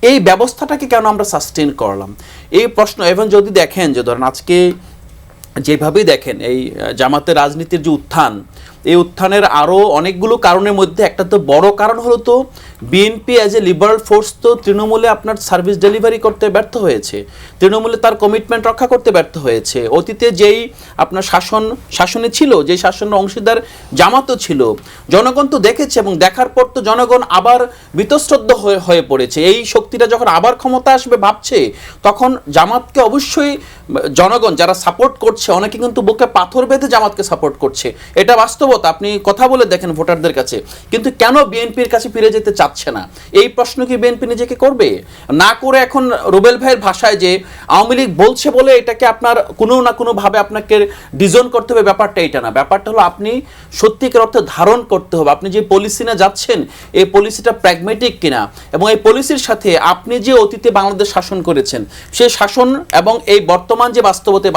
এই ব্যবস্থাটাকে কেন আমরা সাস্টেন করলাম, এই প্রশ্ন। এবং যদি দেখেন যে ধরেন আজকে যেভাবেই দেখেন এই জামাতের রাজনীতির যে উত্থান, এই উত্থানের আরও অনেকগুলো কারণের মধ্যে একটা তো বড় কারণ হলো তো BNP as a liberal force তো তৃণমূলে আপনার সার্ভিস ডেলিভারি করতে ব্যর্থ হয়েছে, তৃণমূলে তার কমিটমেন্ট রক্ষা করতে ব্যর্থ হয়েছে। অতীতে যেই আপনার শাসনে ছিল, যেই শাসনের অংশীদার জামাতও ছিল, জনগণ তো দেখেছে, এবং দেখার পর তো জনগণ আবার বীতশ্রদ্ধ হয়ে পড়েছে। এই শক্তিটা যখন আবার ক্ষমতা আসবে ভাবছে, তখন জামাতকে অবশ্যই জনগণ যারা সাপোর্ট করছে, অনেকে কিন্তু বুকে পাথর বেঁধে জামাতকে সাপোর্ট করছে, এটা বাস্তবতা। আপনি কথা বলে দেখেন ভোটারদের কাছে। কিন্তু কেন বিএনপির কাছে ফিরে যেতে চাচ্ছে না, এই প্রশ্ন কি বিএনপি নিজেকে করবে না করে এখন রুবেল ভাইয়ের ভাষায় যে আওয়ামী লীগ বলছে বলে এটাকে আপনার কোনো না কোনো ভাবে আপনাকে ডিজন করতে হবে, ব্যাপারটা এটা না। ব্যাপারটা হলো আপনি সত্যিকার অর্থে ধারণ করতে হবে, আপনি যে পলিসি না যাচ্ছেন এই পলিসিটা প্র্যাগমেটিক কিনা, এবং এই পলিসির সাথে আপনি যে অতীতে বাংলাদেশ শাসন করেছেন সেই শাসন এবং এই বর্তমান যে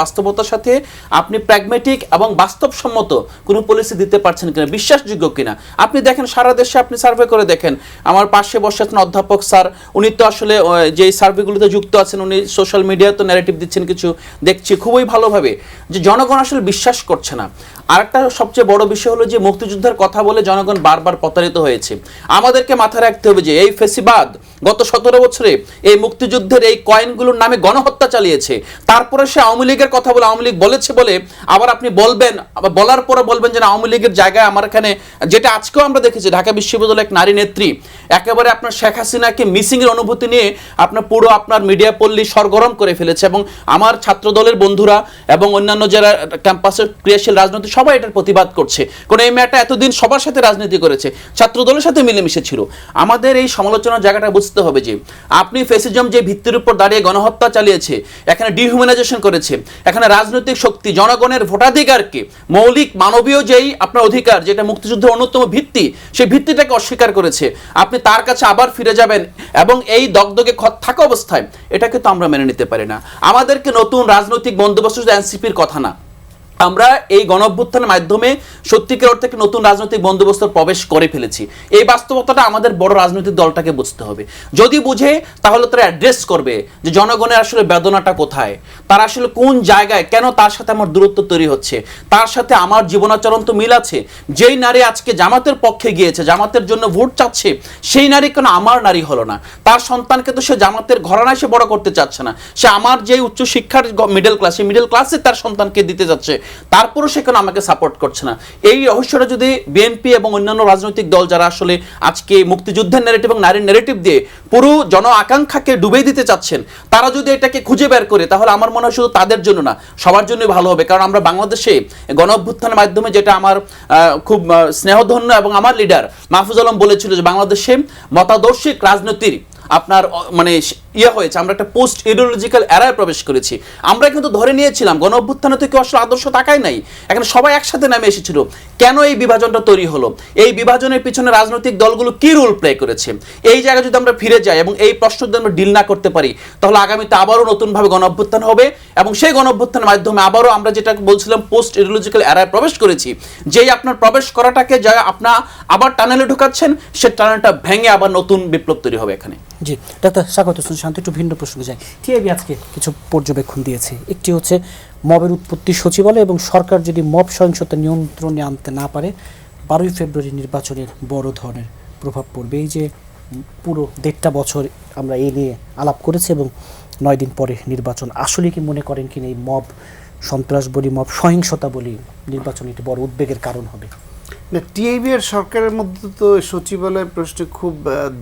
বাস্তবতার সাথে আপনি প্র্যাগমেটিক এবং বাস্তবসম্মত কোনো পলিসি দিতে পারছেন কিনা, বিশ্বাসযোগ্য কিনা। আপনি দেখেন সারা দেশে আপনি সার্ভে করে দেখেন, আমার পাশে বসে আছেন অধ্যাপক স্যার, উনি তো আসলে যে সার্ভেগুলোতে যুক্ত আছেন, উনি সোশ্যাল মিডিয়ায় তো ন্যারেটিভ দিচ্ছেন কিছু, দেখছি খুবই ভালোভাবে যে জনগণ আসলে বিশ্বাস করছে না। আরেকটা সবচেয়ে বড় বিষয় হলো যে মুক্তিযুদ্ধের কথা বলে জনগণ বারবার প্রতারিত হয়েছে। আমাদেরকে মাথায় রাখতে হবে যে এই ফেসিবাদ গত 17 বছরে এই মুক্তিযুদ্ধের এই কয়েনগুলোর নামে গণহত্যা চালিয়েছে, তারপরে সে আওয়ামী লীগের কথা বলে আওয়ামী লীগ বলেছে বলে আবার আপনি বলবেন, আবার বলার পরে বলবেন যে আওয়ামী লীগের জায়গায় আমার এখানে, যেটা আজকেও আমরা দেখেছি ঢাকা বিশ্ববিদ্যালয়ের এক নারী নেত্রী একেবারে আপনার শেখ হাসিনাকে মিসিংয়ের অনুভূতি নিয়ে আপনার পুরো আপনার মিডিয়া পল্লী সরগরম করে ফেলেছে, এবং আমার ছাত্র দলের বন্ধুরা এবং অন্যান্য যারা ক্যাম্পাসের ক্রিয়াশীল রাজনীতি সবাই এটার প্রতিবাদ করছে। কারণ এই মেয়েটা এতদিন সবার সাথে রাজনীতি করেছে, ছাত্র দলের সাথে মিলেমিশে ছিল। আমাদের এই সমালোচনার জায়গাটা বুঝতে হবে যে আপনি ফেসিজম যে ভিত্তির উপর দাঁড়িয়ে গণহত্যা চালিয়েছে, এখানে ডিহিউম্যানাইজেশন করেছে, এখানে রাজনৈতিক শক্তি জনগণের ভোটাধিকারকে, মৌলিক মানবীয় যেই আপনার অধিকার যেটা মুক্তিযুদ্ধের অন্যতম ভিত্তি, সেই ভিত্তিটাকে অস্বীকার করেছে। আপনি তার কাছে আবার ফিরে যাবেন এবং এই দগদগে থাকা অবস্থায় এটাকে তো আমরা মেনে নিতে পারি না। আমাদেরকে নতুন রাজনৈতিক বন্দোবস্ত এনসিপির কথা না, আমরা এই গণঅভ্যুত্থানের মাধ্যমে সত্যিকার অর্থে নতুন রাজনৈতিক বন্দোবস্ত প্রবেশ করে ফেলেছি। এই বাস্তবতাটা আমাদের বড় রাজনৈতিক দলটাকে বুঝতে হবে। যদি বুঝে তাহলে তারা অ্যাড্রেস করবে যে জনগণের আসলে বেদনাটা কোথায়, তারা আসলে কোন জায়গায়, কেন তার সাথে আমার দূরত্ব তৈরি হচ্ছে, তার সাথে আমার জীবনাচরণ তো মিল আছে। যেই নারী আজকে জামাতের পক্ষে গিয়েছে, জামাতের জন্য ভোট চাচ্ছে, সেই নারী কেন আমার নারী হলো না? তার সন্তানকে তো সে জামাতের ঘরানায় সে বড় করতে চাচ্ছে না, সে আমার যে উচ্চশিক্ষার মিডল ক্লাস, সেই মিডল ক্লাসে তার সন্তানকে দিতে যাচ্ছে, তারপরও সেখানে আমাকে সাপোর্ট করছে না। এই রহস্যটা যদি বিএনপি এবং অন্যান্য রাজনৈতিক দল যারা আসলে আজকে মুক্তিযুদ্ধের ন্যারেটিভ এবং নারীর ন্যারেটিভ দিয়ে পুরো জন আকাঙ্ক্ষাকে ডুবে দিতে চাচ্ছেন, তারা যদি এটাকে খুঁজে বের করে, তাহলে আমার মনে হয় শুধু তাদের জন্য না, সবার জন্যই ভালো হবে। কারণ আমরা বাংলাদেশে গণঅভ্যুত্থানের মাধ্যমে যেটা আমার খুব স্নেহধন্য এবং আমার লিডার মাহফুজ আলম বলেছিল যে বাংলাদেশে মতাদর্শিক রাজনীতির আপনার মানে হয়েছে, আমরা একটা পোস্ট ইডিওলজিক্যাল এরায় প্রবেশ করেছি। আমরা কিন্তু ধরে নিয়েছিলাম গণঅভ্যুত্থানে থেকে আসলে আদর্শ তাকাই নাই, এখানে সবাই একসাথে নামে এসেছিল। কেন এই বিভাজনটা তৈরি হলো? এই বিভাজনের পিছনে রাজনৈতিক দলগুলো কি রোল প্লে করেছে? এই জায়গায় যদি আমরা ফিরে যাই এবং এই প্রশ্ন যদি আমরা ডিল না করতে পারি, তাহলে আগামীতে আবারও নতুনভাবে গণঅভ্যুত্থান হবে, এবং সেই গণঅভ্যুত্থানের মাধ্যমে আবারও আমরা যেটা বলছিলাম পোস্ট ইডিওলজিক্যাল এরায় প্রবেশ করেছি, যেই আপনার প্রবেশ করাটাকে যা আপনার আবার টানেলে ঢোকাচ্ছেন, সে টানেলটা ভেঙে আবার নতুন বিপ্লব তৈরি হবে এখানে। জি ডাক্তার স্বাগত হোসেন শান্ত, একটু ভিন্ন প্রসঙ্গে যাই। টিআইবি আজকে কিছু পর্যবেক্ষণ দিয়েছে। একটি হচ্ছে মবের উৎপত্তি সচিবালয় এবং সরকার যদি মব সহিংসতা নিয়ন্ত্রণে আনতে না পারে 12ই ফেব্রুয়ারি নির্বাচনের বড় ধরনের প্রভাব পড়বে। এই যে পুরো 1.5 বছর আমরা এই নিয়ে আলাপ করেছি এবং 9 দিন পরে নির্বাচন। আসলে কি মনে করেন কিনা এই মব সন্ত্রাস বলি, মব সহিংসতা বলি, নির্বাচন একটি বড় উদ্বেগের কারণ হবে? না, টিআইবি আর সরকারের মধ্যে তো সচিবালয়ের প্রশ্নে খুব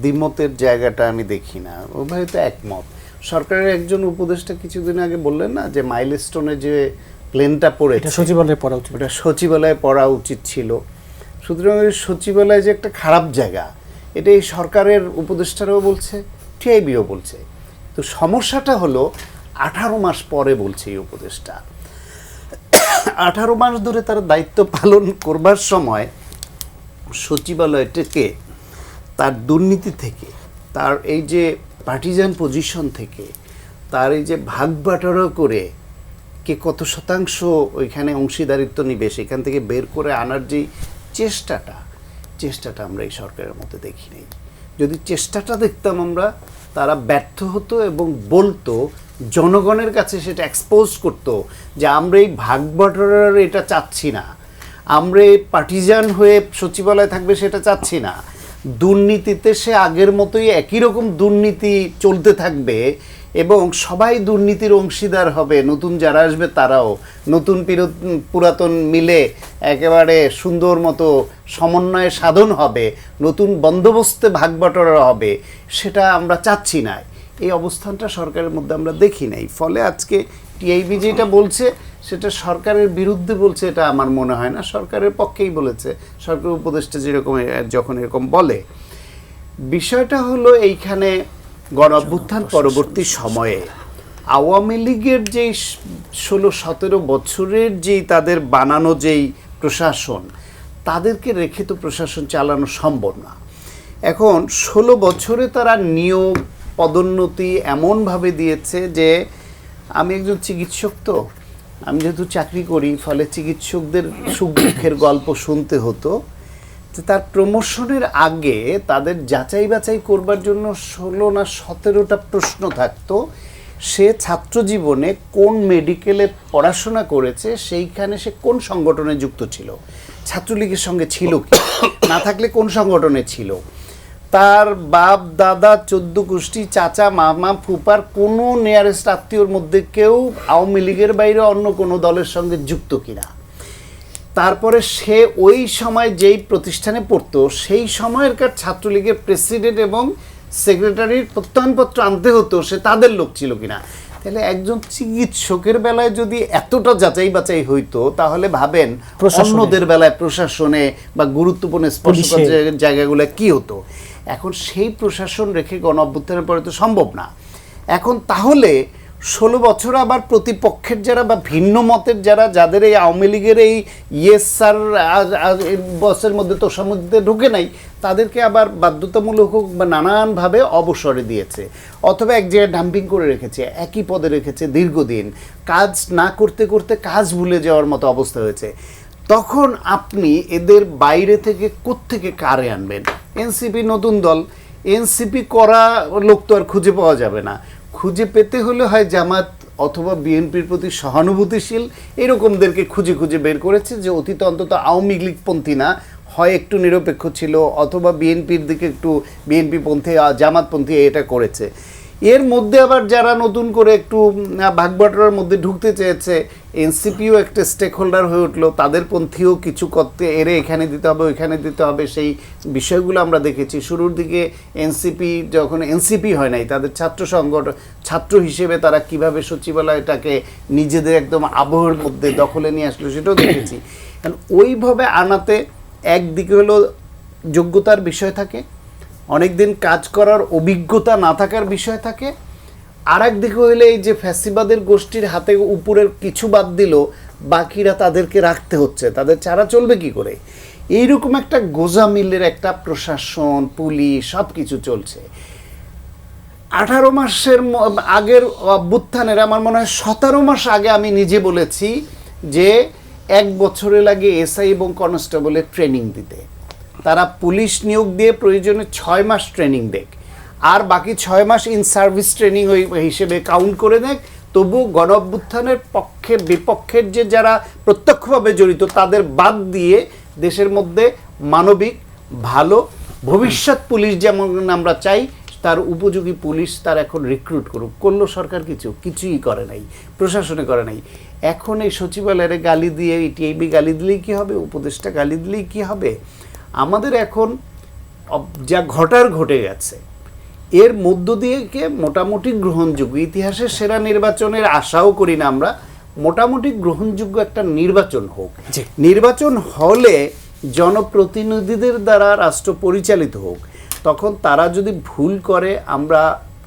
দ্বিমতের জায়গাটা আমি দেখি না, উভয় তো একমত। সরকারের একজন উপদেষ্টা কিছুদিন আগে বললেন না যে মাইলস্টোনে যে প্লেনটা পড়েছে এটা সচিবালয়ে পড়া উচিত, ওটা সচিবালয়ে পড়া উচিত ছিল। সুতরাং ওই সচিবালয় যে একটা খারাপ জায়গা, এটা এই সরকারের উপদেষ্টারাও বলছে, টিআইবিও বলছে। তো সমস্যাটা হলো 18 মাস পরে বলছে এই উপদেষ্টা। 18 মাস ধরে তার দায়িত্ব পালন করবার সময় সচিবালয়টাকে তার দুর্নীতি থেকে, তার এই যে পার্টিজান পজিশন থেকে, তার এই যে ভাগ বাটোয়ারা করে কে কত শতাংশ ওইখানে অংশীদারিত্ব নিবে সেখান থেকে বের করে আনার যে চেষ্টাটা আমরা এই সরকারের মধ্যে দেখি নাই। যদি চেষ্টাটা দেখতাম আমরা, তারা ব্যর্থ হতো এবং বলতো, জনগণের কাছে সেটা এক্সপোজ করতো যে আমরা এই ভাগ বাটোয়ারার এটা চাচ্ছি না, আমরা এই পার্টিজান হয়ে সচিবালয় থাকবে সেটা চাচ্ছি না। দুর্নীতিতে সে আগের মতোই একই রকম দুর্নীতি চলতে থাকবে এবং সবাই দুর্নীতির অংশীদার হবে, নতুন যারা আসবে তারাও, নতুন পুরাতন মিলে একেবারে সুন্দর মতো সমন্বয়ে সাধন হবে, নতুন বন্দোবস্তে ভাগ বাটোয়ারা হবে, সেটা আমরা চাচ্ছি না। এই অবস্থানটা সরকারের মধ্যে আমরা দেখি নাই। ফলে আজকে টিআইবি যেটা বলছে সেটা সরকারের বিরুদ্ধে বলছে এটা আমার মনে হয় না, সরকারের পক্ষেই বলেছে। সরকার উপদেষ্টা যেরকম যখন এরকম বলে, বিষয়টা হলো এইখানে গণ অভ্যুত্থান পরবর্তী সময়ে আওয়ামী লীগের যেই 16-17 বছরের যেই তাদের বানানো যেই প্রশাসন, তাদেরকে রেখে তো প্রশাসন চালানো সম্ভব না। এখন 16 বছরে তারা নিয়োগ পদোন্নতি এমনভাবে দিয়েছে যে, আমি একজন চিকিৎসক, তো আমি যেহেতু চাকরি করি, ফলে চিকিৎসকদের সুখ দুঃখের গল্প শুনতে হতো যে তার প্রমোশনের আগে তাদের যাচাই বাছাই করবার জন্য 16 না 17টা প্রশ্ন থাকতো। সে ছাত্র জীবনে কোন মেডিকেলে পড়াশোনা করেছে, সেইখানে সে কোন সংগঠনে যুক্ত ছিল, ছাত্রলীগের সঙ্গে ছিল কি, না থাকলে কোন সংগঠনে ছিল, তার বাপ দাদা 14 গোষ্ঠী চাচা মামা ফুপার কোনো নিয়ারেস্ট আত্মীয়র মধ্যে কেউ আওয়ামী লীগের বাইরে অন্য কোনো দলের সঙ্গে যুক্ত কিনা, তারপরে সে ওই সময় যেই প্রতিষ্ঠানে পড়তো সেই সময়কার ছাত্রলীগের প্রেসিডেন্ট এবং সেক্রেটারির প্রত্যয়নপত্র আনতে হতো, সে তাদের লোক ছিল কিনা। তাহলে একজন চিকিৎসকের বেলায় যদি এতটা যাচাই বাছাই হইতো, তাহলে ভাবেন অন্যদের বেলায় প্রশাসনে বা গুরুত্বপূর্ণ স্পর্শকাতর জায়গাগুলো কি হতো। এখন সেই প্রশাসন রেখে গণ অভ্যুত্থানের পরে তো সম্ভব না। এখন তাহলে 16 বছর আবার প্রতিপক্ষের যারা বা ভিন্ন মতের যারা, যাদের এই আওয়ামী লীগের এই ইয়েস স্যার বসের মধ্যে তোষার মধ্যে ঢুকে নাই, তাদেরকে আবার বাধ্যতামূলক হোক বা নানানভাবে অবসরে দিয়েছে, অথবা এক জায়গায় ডাম্পিং করে রেখেছে, একই পদে রেখেছে দীর্ঘদিন, কাজ না করতে করতে কাজ ভুলে যাওয়ার মতো অবস্থা হয়েছে। তখন আপনি এদের বাইরে থেকে কোত্থেকে কারে আনবেন? এনসিপি নতুন দল, এনসিপি করা লোক তো আর খুঁজে পাওয়া যাবে না। খুঁজে পেতে হলে হয় জামাত অথবা বিএনপির প্রতি সহানুভূতিশীল এরকমদেরকে খুঁজে খুঁজে বের করেছে, যে অতীতে অন্তত আওয়ামী লীগপন্থী না, হয় একটু নিরপেক্ষ ছিল, অথবা বিএনপির দিকে একটু বিএনপিপন্থী জামাতপন্থী, এটা করেছে। এর মধ্যে আবার যারা নতুন করে একটু ভাগবাটোয়ারার মধ্যে ঢুকতে চেয়েছে, এনসিপিও একটা স্টেক হোল্ডার হয়ে উঠলো, তাদের পন্থীও কিছু করতে এরে এখানে দিতে হবে ওইখানে দিতে হবে, সেই বিষয়গুলো আমরা দেখেছি। শুরুর দিকে এনসিপি যখন এনসিপি হয় নাই, তাদের ছাত্র সংগঠন ছাত্র হিসেবে তারা কিভাবে সচিবালয়টাকে নিজেদের একদম আবহের মধ্যে দখলে নিয়ে আসলো, সেটাও দেখেছি। কারণ ওইভাবে আনাতে একদিকে হলো যোগ্যতার বিষয় থাকে, অনেক দিন কাজ করার অভিজ্ঞতা না থাকার বিষয় থাকে, আর একদিকে হইলে এই যে ফ্যাসিবাদের গোষ্ঠীর হাতে উপরের কিছু বাদ দিল, বাকিরা তাদেরকে রাখতে হচ্ছে, তাদের ছাড়া চলবে কি করে। এইরকম একটা গোজামিলের একটা প্রশাসন, পুলিশ, সব কিছু চলছে। 18 মাসের আগের অভ্যুত্থানের আমার মনে হয় 17 মাস আগে আমি নিজে বলেছি যে 1 বছরে লাগে এসআই এবং কনস্টেবলের ট্রেনিং দিতে। তারা পুলিশ নিয়োগ দিয়ে প্রয়োজনে 6 মাস ট্রেনিং দেখ, আর বাকি 6 মাস ইন সার্ভিস ট্রেনিং ওই হিসেবে কাউন্ট করে দেখ। তবু গণ অভ্যুত্থানের পক্ষে বিপক্ষের যে যারা প্রত্যক্ষভাবে জড়িত তাদের বাদ দিয়ে দেশের মধ্যে মানবিক, ভালো, ভবিষ্যৎ পুলিশ যেমন আমরা চাই, তার উপযোগী পুলিশ তার এখন রিক্রুট করুক। করলো সরকার কিছুই করে নাই, প্রশাসনে করে নাই। এখন এই সচিবালয়ে গালি দিয়ে, টিআইবি গালি দিলেই কি হবে, উপদেষ্টা গালি দিলেই কি হবে? আমাদের এখন যা ঘটার ঘটে গেছে, এর মধ্য দিয়ে মোটামুটি গ্রহণযোগ্য, ইতিহাসের সেরা নির্বাচনের আশাও করি না আমরা, মোটামুটি গ্রহণযোগ্য একটা নির্বাচন হোক। নির্বাচন হলে জনপ্রতিনিধিদের দ্বারা রাষ্ট্র পরিচালিত হোক। তখন তারা যদি ভুল করে আমরা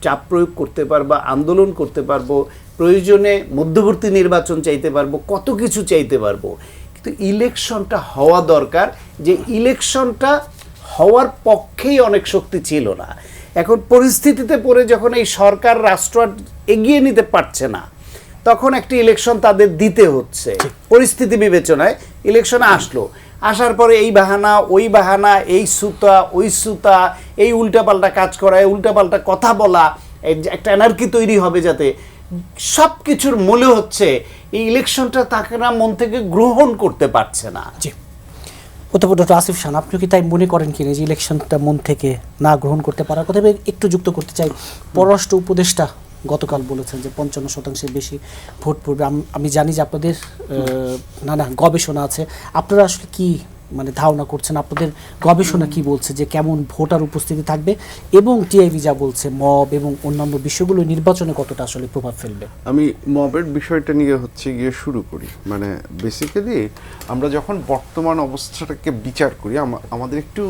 চাপ প্রয়োগ করতে পারবো, আন্দোলন করতে পারবো, প্রয়োজনে মধ্যবর্তী নির্বাচন চাইতে পারবো, কত কিছু চাইতে পারবো। কিন্তু ইলেকশনটা হওয়া দরকার। যে ইলেকশনটা হওয়ার পক্ষেই অনেক শক্তি ছিল না। এখন পরিস্থিতিতে পড়ে যখন এই সরকার রাষ্ট্র এগিয়ে নিতে পারছে না, তখন একটি ইলেকশন তাদের দিতে হচ্ছে। পরিস্থিতি বিবেচনায় ইলেকশনে আসলো, আসার পরে এই বাহানা ওই বাহানা, এই সুতা ওই সুতা, এই উল্টাপাল্টা কাজ করা, এই উল্টাপাল্টা কথা বলা, একটা এনার্কি তৈরি হবে, যাতে সব কিছুর মূলে হচ্ছে এই ইলেকশনটা তারা মন থেকে গ্রহণ করতে পারছে না। জি, প্রথমত ডক্টর আসিফ খান, আপনি কি তাই মনে করেন কিনা যে ইলেকশনটা মন থেকে না গ্রহণ করতে পারার কথা? একটু যুক্ত করতে চাই, পররাষ্ট্র উপদেষ্টা গতকাল বলেছেন যে 55% বেশি ভোট পড়বে। আমি জানি যে আপনাদের নানা গবেষণা আছে, আপনারা আসলে কি মানে ধারণা করছেন, আপনাদের গবেষণা কি বলছে যে কেমন ভোটার উপস্থিতি থাকবে, এবং টিআইবি যা বলছে মব এবং অন্যান্য বিষয়গুলো নির্বাচনে কতটা আসলে প্রভাব ফেলবে? আমি মবের বিষয়টা নিয়ে গিয়ে শুরু করি। মানে বেসিক্যালি আমরা যখন বর্তমান অবস্থাটাকে বিচার করি, আমাদের একটু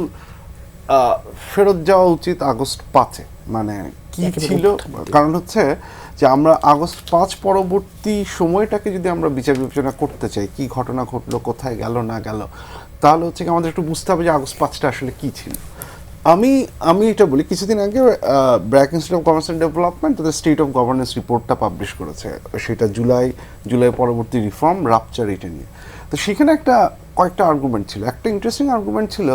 ফেরত যাওয়া উচিত আগস্ট 5-এ। মানে কি ছিল, কারণ হচ্ছে যে আমরা আগস্ট 5 পরবর্তী সময়টাকে যদি আমরা বিচার বিবেচনা করতে চাই, কি ঘটনা ঘটলো, কোথায় গেল না গেল, তাহলে হচ্ছে আমাদের একটু বুঝতে হবে যে আগস্ট 5টা আসলে কি ছিল। আমি এটা বলি, কিছুদিন আগে BRAC institute of governance and development তাদের স্টেট অফ গভর্নেন্স রিপোর্টটা পাবলিশ করেছে, সেটা জুলাই পরবর্তী রিফর্ম রাপচার এটা নিয়ে। তো সেখানে কয়েকটা আর্গুমেন্ট ছিল। একটা ইন্টারেস্টিং আর্গুমেন্ট ছিল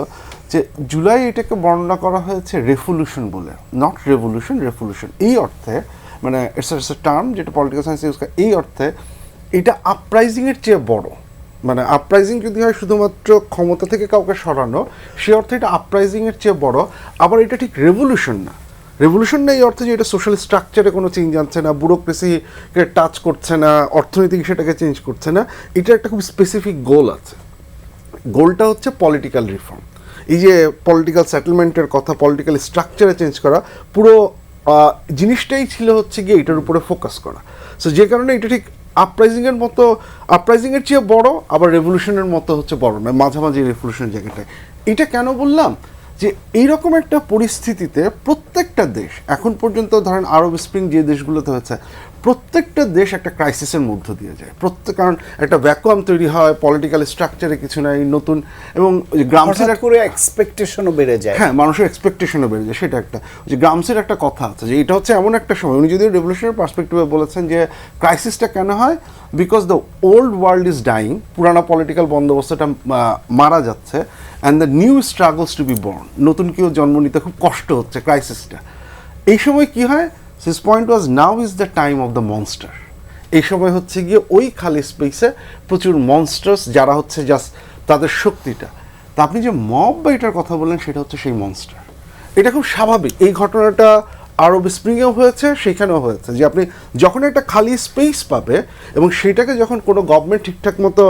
যে জুলাই এটাকে বর্ণনা করা হয়েছে রেভলিউশন বলে, নট রেভলিউশন, রেভলিউশন। এই অর্থে মানে ইটস এ টার্ম যেটা পলিটিক্যাল সায়েন্স ইউজ করে, এই অর্থে এটা আপরাইজিংয়ের চেয়ে বড়। মানে আপরাইজিং যদি হয় শুধুমাত্র ক্ষমতা থেকে কাউকে সরানো, সে অর্থে এটা আপরাইজিংয়ের চেয়ে বড়। আবার এটা ঠিক রেভলিউশন না। রেভলিউশন না এই অর্থে যে এটা সোশ্যাল স্ট্রাকচারে কোনো চেঞ্জ আনছে না, ব্যুরোক্রেসিকে টাচ করছে না, অর্থনৈতিক সেটাকে চেঞ্জ করছে না। এটা একটা খুব স্পেসিফিক গোল আছে। গোলটা হচ্ছে পলিটিক্যাল রিফর্ম। এই যে পলিটিক্যাল সেটেলমেন্টের কথা, পলিটিক্যাল স্ট্রাকচারে চেঞ্জ করা, পুরো জিনিসটাই ছিল হচ্ছে গিয়ে এটার উপরে ফোকাস করা। সো যে কারণে এটা ঠিক আপরাইজিংয়ের চেয়ে বড়, আবার রেভলিউশনের মতো হচ্ছে বড় নয়, মাঝামাঝি রেভলিউশনের জায়গাটায়। এটা কেন বললাম যে এইরকম একটা পরিস্থিতিতে প্রত্যেকটা দেশ এখন পর্যন্ত, ধরেন আরব স্প্রিং যে দেশগুলোতে হয়েছে, প্রত্যেকটা দেশ একটা ক্রাইসিসের মধ্য দিয়ে যায়। কারণ একটা ভ্যাকুয়াম তৈরি হয়, পলিটিক্যাল স্ট্রাকচারে কিছু নাই নতুন, এবং গ্রামসের করে এক্সপেকটেশনও বেড়ে যায়। হ্যাঁ, মানুষের এক্সপেকটেশনও বেড়ে যায়। সেটা একটা, যে গ্রামসের একটা কথা আছে যে এটা হচ্ছে এমন একটা সময়, উনি যদিও রেভলিউশনের পার্সপেক্টিভে বলেছেন যে ক্রাইসিসটা কেন হয়, because the old world is dying, পুরানা পলিটিক্যাল বন্দোবস্তটা মারা যাচ্ছে, and the new struggles to be born, নতুন কেউ জন্ম নিতে খুব কষ্ট হচ্ছে, ক্রাইসিসটা। এই সময় কি হয়, his point was now is the time of the monster. এই সময় হচ্ছে গিয়ে ওই খালি স্পেসে প্রচুর মনস্টার্স, যারা হচ্ছে জাস্ট তাদের শক্তিটা। তা আপনি যে মব বা এটার কথা বললেন, সেটা হচ্ছে সেই মনস্টার। এটা খুব স্বাভাবিক। এই ঘটনাটা আরব স্প্রিংয়েও হয়েছে, সেখানেও হয়েছে, যে আপনি যখন একটা খালি স্পেস পাবে এবং সেটাকে যখন কোনো গভর্নমেন্ট ঠিকঠাক মতো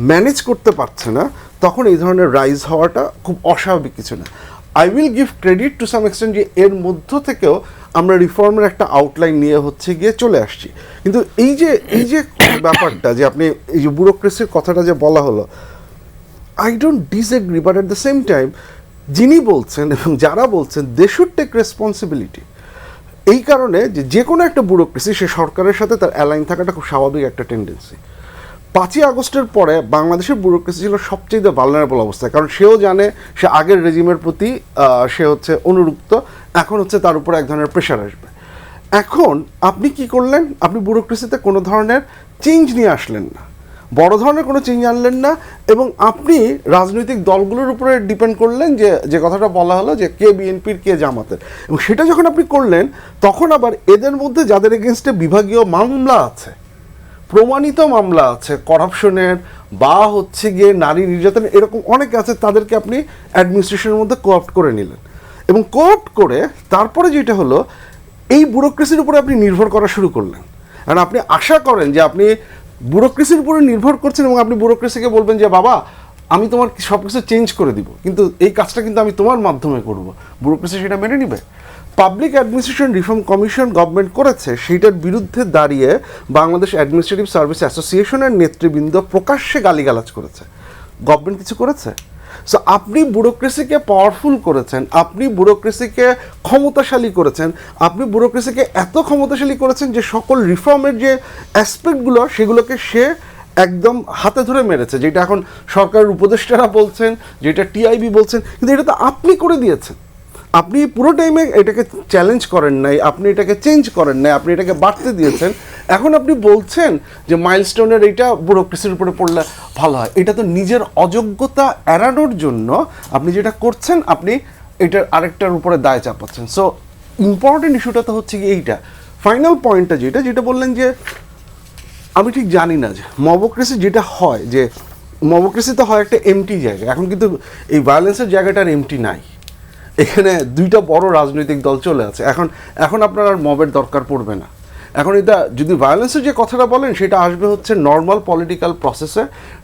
ম্যানেজ করতে পারছে না, তখন এই ধরনের রাইজ হওয়াটা খুব অস্বাভাবিক কিছু না। I will give credit to some extent যে এর মধ্য থেকেও আমরা রিফর্মের একটা আউটলাইন নিয়ে হচ্ছে গিয়ে চলে আসছি। কিন্তু এই যে ব্যাপারটা যে আপনি এই যে ব্যুরোক্রেসির কথাটা যে বলা হলো, I don't disagree, but at the same time যিনি বলছেন এবং যারা বলছেন দে শুড টেক রেসপন্সিবিলিটি। এই কারণে যে কোনো একটা ব্যুরোক্রেসি সে সরকারের সাথে তার অ্যালাইন থাকাটা খুব স্বাভাবিক একটা টেন্ডেন্সি। 5ই আগস্টের পরে বাংলাদেশের ব্যুরোক্রেসি ছিল সবচেয়ে ভালনারেবল অবস্থায়, কারণ সেও জানে সে আগের রেজিমের প্রতি সে হচ্ছে অনুরুক্ত, এখন হচ্ছে তার উপরে এক ধরনের প্রেশার আসবে। এখন আপনি কি করলেন, আপনি ব্যুরোক্রেসিতে কোনো ধরনের চেঞ্জ নিয়ে আসলেন না, বড় ধরনের কোনো চেঞ্জ আনলেন না, এবং আপনি রাজনৈতিক দলগুলোর উপরে ডিপেন্ড করলেন যে কথাটা বলা হলো যে কে বিএনপির কে জামাতের, এবং সেটা যখন আপনি করলেন, তখন আবার এদের মধ্যে যাদের এগেনস্টে বিভাগীয় মামলা আছে, প্রমাণিত মামলা আছে করাপশনের বা হচ্ছে গিয়ে নারী নির্যাতন, এরকম অনেক আছে, তাদেরকে আপনি অ্যাডমিনিস্ট্রেশনের মধ্যে কোঅপ্ট করে নিলেন। এবং কোর্ট করে তারপরে যেটা হলো এই ব্যুরোক্রেসির উপরে আপনি নির্ভর করা শুরু করলেন। কারণ আপনি আশা করেন যে আপনি ব্যুরোক্রেসির উপরে নির্ভর করছেন এবং আপনি ব্যুরোক্রেসিকে বলবেন যে বাবা আমি তোমার সব কিছু চেঞ্জ করে দিব, কিন্তু এই কাজটা কিন্তু আমি তোমার মাধ্যমে করব, ব্যুরোক্রেসি সেটা মেনে নিবে? Public administration reform commission government করেছে, সেইটার বিরুদ্ধে দাঁড়িয়ে বাংলাদেশ অ্যাডমিনিস্ট্রেটিভ সার্ভিস অ্যাসোসিয়েশনের নেতৃবৃন্দ প্রকাশ্যে গালিগালাজ করেছে। গভর্নমেন্ট কিছু করেছে? সো আপনি ব্যুরোক্রেসিকে পাওয়ারফুল করেছেন, আপনি ব্যুরোক্রেসিকে ক্ষমতাশালী করেছেন, আপনি ব্যুরোক্রেসিকে এত ক্ষমতাশালী করেছেন যে সকল রিফর্মের যে অ্যাসপেক্টগুলো সেগুলোকে সে একদম হাতে ধরে মেরেছে, যেটা এখন সরকারের উপদেষ্টারা বলছেন, যেটা টিআইবি বলছেন, কিন্তু এটা তো আপনি করে দিয়েছেন। আপনি পুরো টাইমে এটাকে চ্যালেঞ্জ করেন নাই, আপনি এটাকে চেঞ্জ করেন নাই, আপনি এটাকে বাড়তে দিয়েছেন। এখন আপনি বলছেন যে মাইলস্টোনের এইটা ব্যুরোক্রেসির উপরে পড়লে ভালো হয়। এটা তো নিজের অযোগ্যতা এড়ানোর জন্য আপনি যেটা করছেন, আপনি এটার আরেকটার উপরে দায় চাপাচ্ছেন। সো ইম্পর্টেন্ট ইস্যুটা তো হচ্ছে কি এইটা। ফাইনাল পয়েন্টটা যেটা বললেন যে আমি ঠিক জানি না যে মবক্রেসি যেটা হয়, যে মবক্রেসি তো হয় একটা এমটি জায়গা, এখন কিন্তু এই ভায়োলেন্সের জায়গাটার এমটি নাই। এখানে দুইটা বড় রাজনৈতিক দল চলে আছে, এখন আপনার আর মবের দরকার পড়বে না। এখন এটা যদি ভায়োলেন্সের যে কথাটা বলেন সেটা আসবে হচ্ছে নর্মাল পলিটিক্যাল প্রসেসে,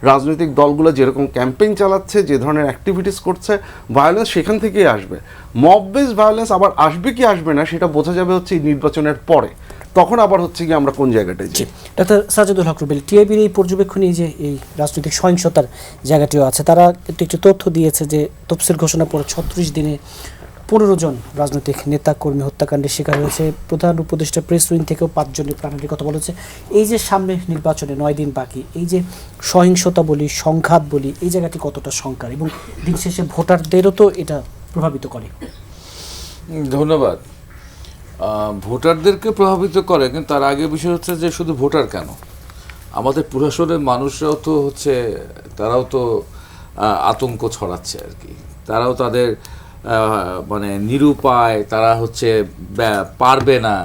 রাজনৈতিক দলগুলো যেরকম ক্যাম্পেইন চালাচ্ছে, যে ধরনের অ্যাক্টিভিটিস করছে, ভায়োলেন্স সেখান থেকেই আসবে। মব বেস ভায়োলেন্স আবার আসবে কি আসবে না সেটা বোঝা যাবে হচ্ছে এই নির্বাচনের পরে, তখন আবার হচ্ছে কি আমরা কোন জায়গাটায় যাই। ডাক্তার সাজেদুল হক রুবেল, টিআইবির এই পর্যবেক্ষণে যে এই রাজনৈতিক সহিংসতার জায়গাটিও আছে, তারা কিন্তু একটি তথ্য দিয়েছে যে তফসিল ঘোষণার পর 36 দিনে 15 জন রাজনৈতিক নেতা কর্মী হত্যাকাণ্ডের শিকার হয়েছে। প্রধান উপদেষ্টা প্রেস উইং থেকেও 5 জনের প্রাণহানির কথা বলেছে। এই যে সামনে নির্বাচনে 9 দিন বাকি, এই যে সহিংসতা বলি, সংঘাত বলি, এই জায়গাটি কতটা সংখ্যার এবং দিন শেষে ভোটারদেরও তো এটা প্রভাবিত করে। ধন্যবাদ। ভোটারদেরকে প্রভাবিত করে, কিন্তু তার আগে বিষয় হচ্ছে যে শুধু ভোটার কেন, আমাদের প্রশাসনের মানুষরাও তো হচ্ছে, তারাও তো আতঙ্ক ছড়াচ্ছে আর কি। তারাও তাদের মানে নিরুপায়, তারা হচ্ছে পারবে না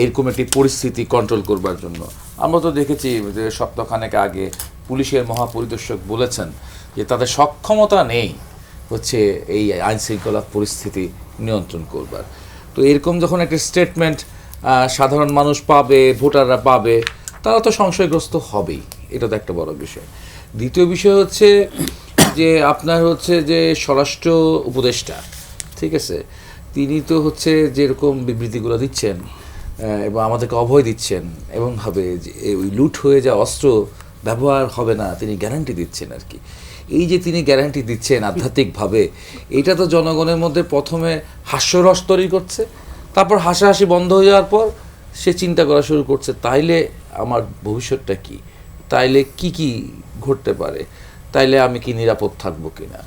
এরকম একটি পরিস্থিতি কন্ট্রোল করবার জন্য। আমরা তো দেখেছি যে সপ্তাহখানেক আগে পুলিশের মহাপরিদর্শক বলেছেন যে তাদের সক্ষমতা নেই হচ্ছে এই আইনশৃঙ্খলা পরিস্থিতি নিয়ন্ত্রণ করবার। তো এরকম যখন একটা স্টেটমেন্ট সাধারণ মানুষ পাবে, ভোটাররা পাবে, তারা তো সংশয়গ্রস্ত হবেই, এটা তো একটা বড় বিষয়। দ্বিতীয় বিষয় হচ্ছে যে আপনার হচ্ছে যে স্বরাষ্ট্র উপদেষ্টা, ঠিক আছে, তিনি তো হচ্ছে যেরকম বিবৃতিগুলো দিচ্ছেন এবং আমাদেরকে অভয় দিচ্ছেন, এমনভাবে যে ওই লুট হয়ে যাওয়া অস্ত্র ব্যবহার হবে না তিনি গ্যারান্টি দিচ্ছেন আর কি। এই যে তিনি গ্যারান্টি দিচ্ছেন আধ্যাত্মিকভাবে, এটা তো জনগণের মধ্যে প্রথমে হাস্যরস তৈরি করছে, তারপর হাসাহাসি বন্ধ হয়ে যাওয়ার পর সে চিন্তা করা শুরু করছে তাইলে আমার ভবিষ্যৎটা কি, তাইলে কি কি ঘটতে পারে, তাইলে আমি কি নিরাপদ থাকবো কিনা,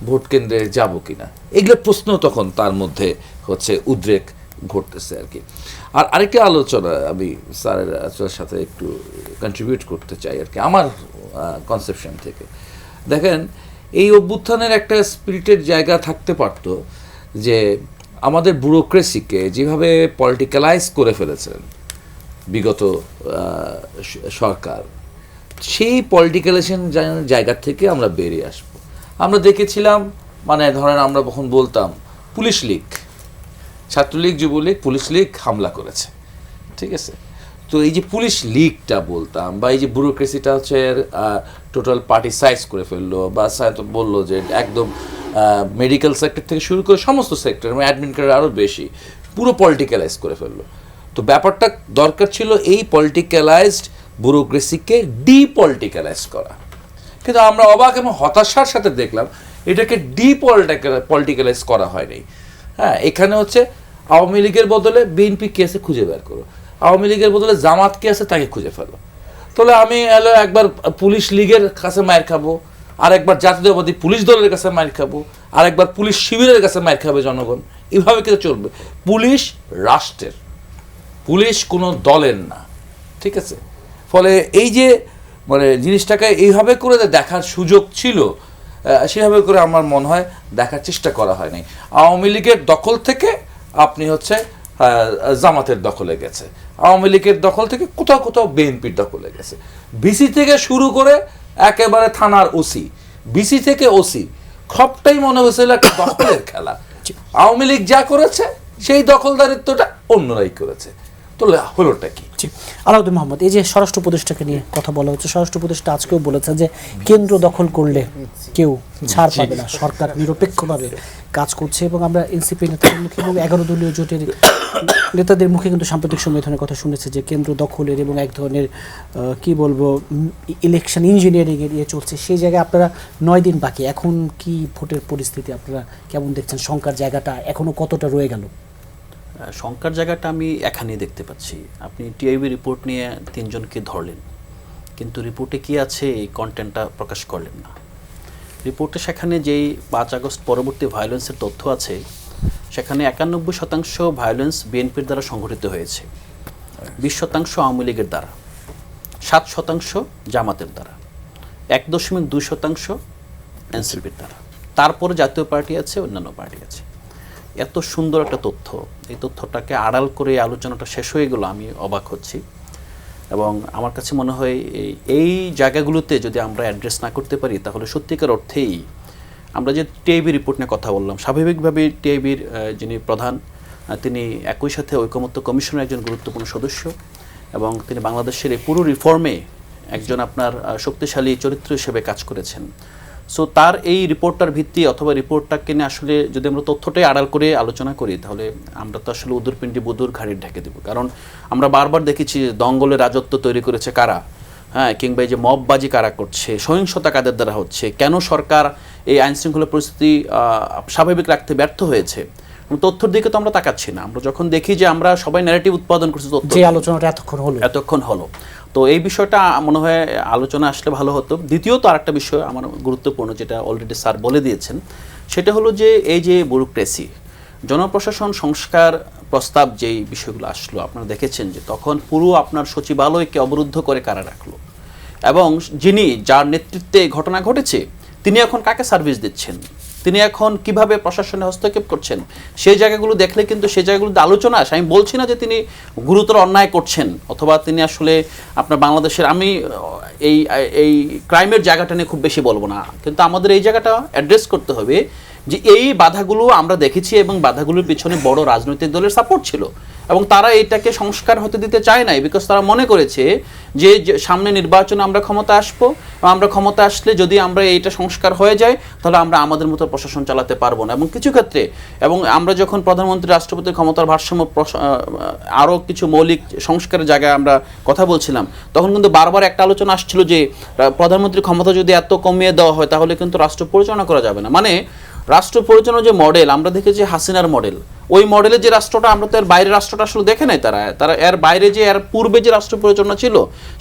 ভোট কেন্দ্রে যাব কিনা, এগুলো প্রশ্ন তখন তার মধ্যে হচ্ছে উদ্রেক ঘটতেছে আর কি। আর আরেকটি আলোচনা আমি স্যারের সাথে একটু কন্ট্রিবিউট করতে চাই আর কি, আমার কনসেপশন থেকে। দেখেন, এই অভ্যুত্থানের একটা স্পিরিটেড জায়গা থাকতে পারতো যে আমাদের ব্যুরোক্রেসিকে যেভাবে পলিটিক্যালাইজ করে ফেলেছেন বিগত সরকার, সেই পলিটিক্যালাইজেশন জায়গা থেকে আমরা বেরিয়ে আসব। আমরা দেখেছিলাম, মানে ধরেন আমরা কখন বলতাম পুলিশ লীগ, ছাত্রলীগ, যুবলীগ, পুলিশ লীগ হামলা করেছে, ঠিক আছে। তো এই যে পুলিশ লীগটা বলতাম, বা এই যে ব্যুরোক্রেসিটা হচ্ছে টোটাল পার্টি সাইজ করে ফেললো, বা তো বললো যে একদম মেডিকেল সেক্টর থেকে শুরু করে সমস্ত সেক্টর, অ্যাডমিন কার্ড আরও বেশি, পুরো পলিটিক্যালাইজ করে ফেললো। তো ব্যাপারটা দরকার ছিল এই পলিটিক্যালাইজড ব্যুরোক্রেসিকে ডিপলিটিক্যালাইজ করা, কিন্তু আমরা অবাক এবং হতাশার সাথে দেখলাম এটাকে ডিপলিটিক্যালাইজ করা হয়নি। হ্যাঁ, এখানে হচ্ছে আওয়ামী লীগের বদলে বিএনপি কে আছে খুঁজে বের করো, আওয়ামী লীগের বদলে জামাত কে আছে তাকে খুঁজে ফেলো। তাহলে আমি একবার পুলিশ লীগের কাছে মায়ের খাবো, আর একবার জাতীয়তাবাদী পুলিশ দলের কাছে মায়ের খাবো, আর একবার পুলিশ শিবিরের কাছে মায়ের খাবে জনগণ। এভাবে কিন্তু চলবে। পুলিশ রাষ্ট্রের, পুলিশ কোনো দলের না, ঠিক আছে। ফলে এই যে মানে জিনিসটাকে এইভাবে করে দেখার সুযোগ ছিল, সেভাবে করে আমার মনে হয় দেখার চেষ্টা করা হয়নি। আওয়ামী লীগের দখল থেকে আপনি হচ্ছে জামাতের দখলে গেছে, আওয়ামী লীগের দখল থেকে কোথাও কোথাও বিএনপির দখলে গেছে, বিসি থেকে শুরু করে একেবারে থানার ওসি, বিসি থেকে ওসি, সবটাই মনে হয়েছিল একটা দখলের খেলা। আওয়ামী লীগ যা করেছে সেই দখলদারিত্বটা অন্যরাই করেছে, তো হলোটা কি? জি, আলাউদ্দিন মোহাম্মদ, এই যে স্বরাষ্ট্র উপদেষ্টাকে নিয়ে কথা বলা হচ্ছে, স্বরাষ্ট্র উপদেষ্টা আজকেও বলেছে যে কেন্দ্র দখল করলে কেউ ছাড় পাবে না, সরকার নিরপেক্ষভাবে কাজ করছে। এবং আমরা এনসিপি নেতাদের মুখে এবং 11 দলীয় জোটের নেতাদের মুখে কিন্তু সাম্প্রতিক সময় এই ধরনের কথা শুনেছে যে কেন্দ্র দখলের এবং এক ধরনের কি বলবো ইলেকশন ইঞ্জিনিয়ারিং এর ইয়ে চলছে। সেই জায়গায় আপনারা 9 দিন বাকি, এখন কি ভোটের পরিস্থিতি আপনারা কেমন দেখছেন? শঙ্কার জায়গাটা এখনো কতটা রয়ে গেল? শঙ্কার জায়গাটা আমি এখানেই দেখতে পাচ্ছি। আপনি টিআইবি রিপোর্ট নিয়ে 3 জনকে ধরলেন, কিন্তু রিপোর্টে কি আছে এই কন্টেন্টটা প্রকাশ করলেন না। রিপোর্টে সেখানে যেই 5 আগস্ট পরবর্তী ভায়োলেন্সের তথ্য আছে, সেখানে 91% ভায়োলেন্স বিএনপির দ্বারা সংঘটিত হয়েছে, 20% আওয়ামী লীগের দ্বারা, 7% জামাতের দ্বারা, 1.2% এনসিপির দ্বারা, তারপরে জাতীয় পার্টি আছে, অন্যান্য পার্টি আছে। এত সুন্দর একটা তথ্য, এই তথ্যটাকে আড়াল করে আলোচনাটা শেষ হয়ে গেল, আমি অবাক হচ্ছি। এবং আমার কাছে মনে হয় এই জায়গাগুলোতে যদি আমরা অ্যাড্রেস না করতে পারি, তাহলে সত্যিকার অর্থেই আমরা যে টিআইবি রিপোর্ট নিয়ে কথা বললাম, স্বাভাবিকভাবে টিআইবির যিনি প্রধান, তিনি একই সাথে ঐকমত্য কমিশনের একজন গুরুত্বপূর্ণ সদস্য, এবং তিনি বাংলাদেশের এই পুরো রিফর্মে একজন আপনার শক্তিশালী চরিত্র হিসেবে কাজ করেছেন। সো তার এই রিপোর্টটার ভিত্তি অথবা রিপোর্টটাকে নিয়ে আসলে যদি আমরা তথ্যটাই আড়াল করে আলোচনা করি, তাহলে আমরা তো আসলে উদুর পিণ্ডি বুদুর ঘাড়ির ঢেকে দেবো। কারণ আমরা বারবার দেখেছি দঙ্গলের রাজত্ব তৈরি করেছে কারা, হ্যাঁ, কিংবা এই যে মববাজি কারা করছে, সহিংসতা কাদের দ্বারা হচ্ছে, কেন সরকার এই আইনশৃঙ্খলা পরিস্থিতি স্বাভাবিক রাখতে ব্যর্থ হয়েছে, তথ্যের দিকে তো আমরা তাকাচ্ছি না। আমরা যখন দেখি যে আমরা সবাই ন্যারেটিভ উৎপাদন করছি, যে আলোচনাটা এতক্ষণ হলো, তো এই বিষয়টা মনে হয় আলোচনা আসলে ভালো হতো। দ্বিতীয়ত আরেকটা বিষয় আমার গুরুত্বপূর্ণ, যেটা অলরেডি স্যার বলে দিয়েছেন, সেটা হলো যে এই যে ব্যুরোক্রেসি, জনপ্রশাসন সংস্কার প্রস্তাব যেই বিষয়গুলো আসলো, আপনারা দেখেছেন যে তখন পুরো আপনার সচিবালয়কে অবরুদ্ধ করে কারা রাখলো, এবং যার নেতৃত্বে ঘটনা ঘটেছে তিনি এখন কাকে সার্ভিস দিচ্ছেন, তিনি এখন কিভাবে প্রশাসনে হস্তক্ষেপ করছেন, সেই জায়গাগুলো দেখলে কিন্তু সেই জায়গাগুলোতে আলোচনা আসে। আমি বলছি না যে তিনি গুরুতর অন্যায় করছেন অথবা তিনি আসলে আপনার বাংলাদেশের, আমি এই ক্রাইমের জায়গাটা নিয়ে খুব বেশি বলবো না, কিন্তু আমাদের এই জায়গাটা অ্যাড্রেস করতে হবে যে এই বাধাগুলো আমরা দেখেছি এবং বাধাগুলোর পিছনে বড় রাজনৈতিক দলের সাপোর্ট ছিল, এবং তারা এটাকে সংস্কার হতে দিতে চায় নাই, বিকজ তারা মনে করেছে যে সামনে নির্বাচনে আমরা ক্ষমতা আসবো, এবং আমরা ক্ষমতা আসলে যদি আমরা এইটা সংস্কার হয়ে যায়, তাহলে আমরা আমাদের মতো প্রশাসন চালাতে পারবো না। এবং কিছু ক্ষেত্রে, এবং আমরা যখন প্রধানমন্ত্রী রাষ্ট্রপতির ক্ষমতার ভারসাম্য আরও কিছু মৌলিক সংস্কারের জায়গায় আমরা কথা বলছিলাম, তখন কিন্তু বারবার একটা আলোচনা আসছিল যে প্রধানমন্ত্রীর ক্ষমতা যদি এত কমিয়ে দেওয়া হয়, তাহলে কিন্তু রাষ্ট্র পরিচালনা করা যাবে না। মানে রাষ্ট্র পরিচালনার যে মডেল আমরা দেখেছি হাসিনার মডেল, ওই মডেলের যে রাষ্ট্রটা, আমরা তো এর বাইরের রাষ্ট্রটা আসলে দেখে নাই, তারা এর বাইরে যে এর পূর্বে যে রাষ্ট্র পরিচালনা ছিল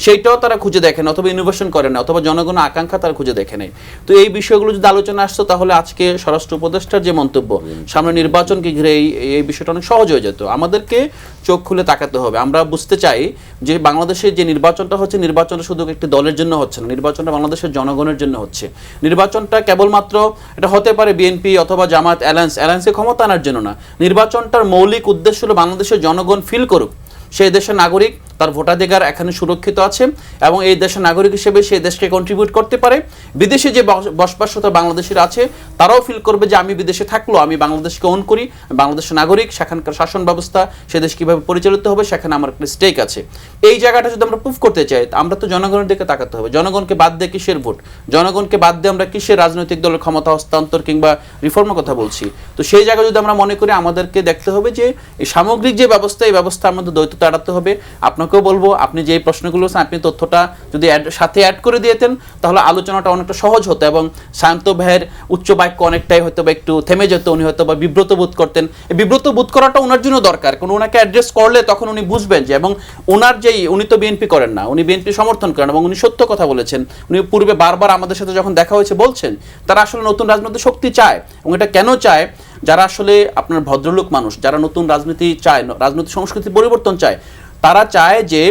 সেইটাও তারা খুঁজে দেখে না, অথবা ইনোভেশন করে না, অথবা জনগণের আকাঙ্ক্ষা তারা খুঁজে দেখে নেই। তো এই বিষয়গুলো যদি আলোচনা আসতো, তাহলে আজকে স্বরাষ্ট্র উপদেষ্টার যে মন্তব্য সামনে নির্বাচনকে ঘিরে এই বিষয়টা অনেক সহজ হয়ে যেত। আমাদেরকে চোখ খুলে তাকাতে হবে। আমরা বুঝতে চাই যে বাংলাদেশের যে নির্বাচনটা হচ্ছে, নির্বাচনটা শুধু একটি দলের জন্য হচ্ছে না, নির্বাচনটা বাংলাদেশের জনগণের জন্য হচ্ছে। নির্বাচনটা কেবলমাত্র এটা হতে পারে বিএনপি অথবা জামাত অ্যালায়েন্সের ক্ষমতা আনার জন্য না। নির্বাচনটার মৌলিক উদ্দেশ্য হলো বাংলাদেশের জনগণ ফিল করুক সেই দেশের নাগরিক, তার ভোটাধিকার এখানে সুরক্ষিত আছে, এবং এই দেশের নাগরিক হিসেবে সেই দেশকে কন্ট্রিবিউট করতে পারে। বিদেশে যে বসবাসরত বাংলাদেশিরা আছে, তারাও ফিল করবে যে আমি বিদেশে থাকলেও আমি বাংলাদেশকে ওন করি, বাংলাদেশের নাগরিক, সেখানকার শাসন ব্যবস্থা, সে দেশ কীভাবে পরিচালিত হবে সেখানে আমার একটা স্টেক আছে। এই জায়গাটা যদি আমরা প্রুভ করতে চাই, আমরা তো জনগণের দিকে তাকাতে হবে। জনগণকে বাদ দিয়ে কিসের ভোট, জনগণকে বাদ দিয়ে আমরা কিসের রাজনৈতিক দলের ক্ষমতা হস্তান্তর কিংবা রিফর্মের কথা বলছি। তো সেই জায়গায় যদি আমরা মনে করি, আমাদেরকে দেখতে হবে যে এই সামগ্রিক যে ব্যবস্থা, এই ব্যবস্থা আমাদের দ্বৈততা এড়াতে হবে। আপনাকেও বলবো, আপনি যে প্রশ্নগুলো আপনি তথ্যটা যদি সাথে অ্যাড করে দিতেন, তাহলে আলোচনাটা অনেকটা সহজ হতো, এবং সায়ন্ত ভাইয়ের উচ্চ বাক্য অনেকটাই হয়তো বা একটু থেমে যেত, উনি হয়তো বা বিব্রত বোধ করতেন। এই বিব্রত বোধ করাটা ওনার জন্য দরকার, কারণ ওনাকে অ্যাড্রেস করলে তখন উনি বুঝবেন যে, এবং ওনার যেই, উনি তো বিএনপি করেন না, উনি বিএনপি সমর্থন করেন, এবং উনি সত্য কথা বলেছেন। উনি পূর্বে বারবার আমাদের সাথে যখন দেখা হয়েছে বলছেন তারা আসলে নতুন রাজনৈতিক শক্তি চায়, এবং এটা কেন চায়, যারা আসলে আপনার ভদ্রলোক মানুষ, যারা নতুন রাজনীতি চায়, রাজনৈতিক সংস্কৃতি পরিবর্তন চায়, তারা চায় যে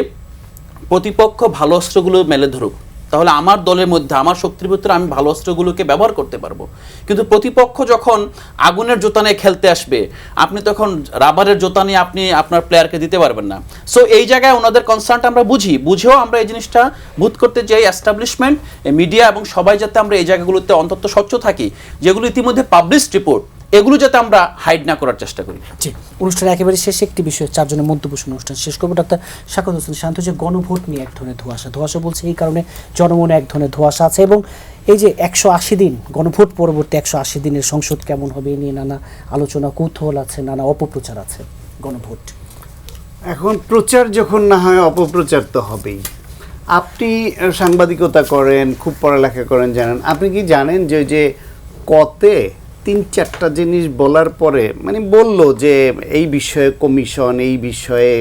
প্রতিপক্ষ ভালো অস্ত্রগুলো মেলে ধরুক, তাহলে আমার দলের মধ্যে আমার শক্তির ভিতরে আমি ভালো অস্ত্রগুলোকে ব্যবহার করতে পারবো। কিন্তু প্রতিপক্ষ যখন আগুনের জোতা নিয়ে খেলতে আসবে, আপনি তখন রাবারের জোতা নিয়ে আপনি আপনার প্লেয়ারকে দিতে পারবেন না। সো এই জায়গায় ওনাদের কনসার্নটা আমরা বুঝেও আমরা এই জিনিসটা বোধ করতে চাই, এস্টাবলিশমেন্ট, মিডিয়া এবং সবাই যাতে আমরা এই জায়গাগুলোতে অন্তত স্বচ্ছ থাকি, যেগুলো ইতিমধ্যে পাবলিশড রিপোর্ট, এগুলো যাতে আমরা হাইড না করার চেষ্টা করি। জি, অনুষ্ঠানে একেবারে শেষে একটি বিষয়, চারজনের মন্তব্য শুনে অনুষ্ঠান শেষ করবো। ডাক্তার শাখাওয়াত হোসেন শান্ত, যে গণভোট নিয়ে এক ধরনের ধোঁয়াশা বলছে, এই কারণে জনমনে এক ধরনের ধোঁয়াশা আছে, এবং এই যে 180 দিন গণভোট পরবর্তী 180 দিনের সংসদ কেমন হবে এই নিয়ে নানা আলোচনা, কৌতূহল আছে, নানা অপপ্রচার আছে। গণভোট এখন প্রচার যখন না হয়, অপপ্রচার তো হবেই। আপনি সাংবাদিকতা করেন, খুব পড়ালেখা করেন, জানেন। আপনি কি জানেন যে কতে 3-4টা জিনিস বলার পরে মানে বললো যে এই বিষয়ে কমিশন, এই বিষয়ে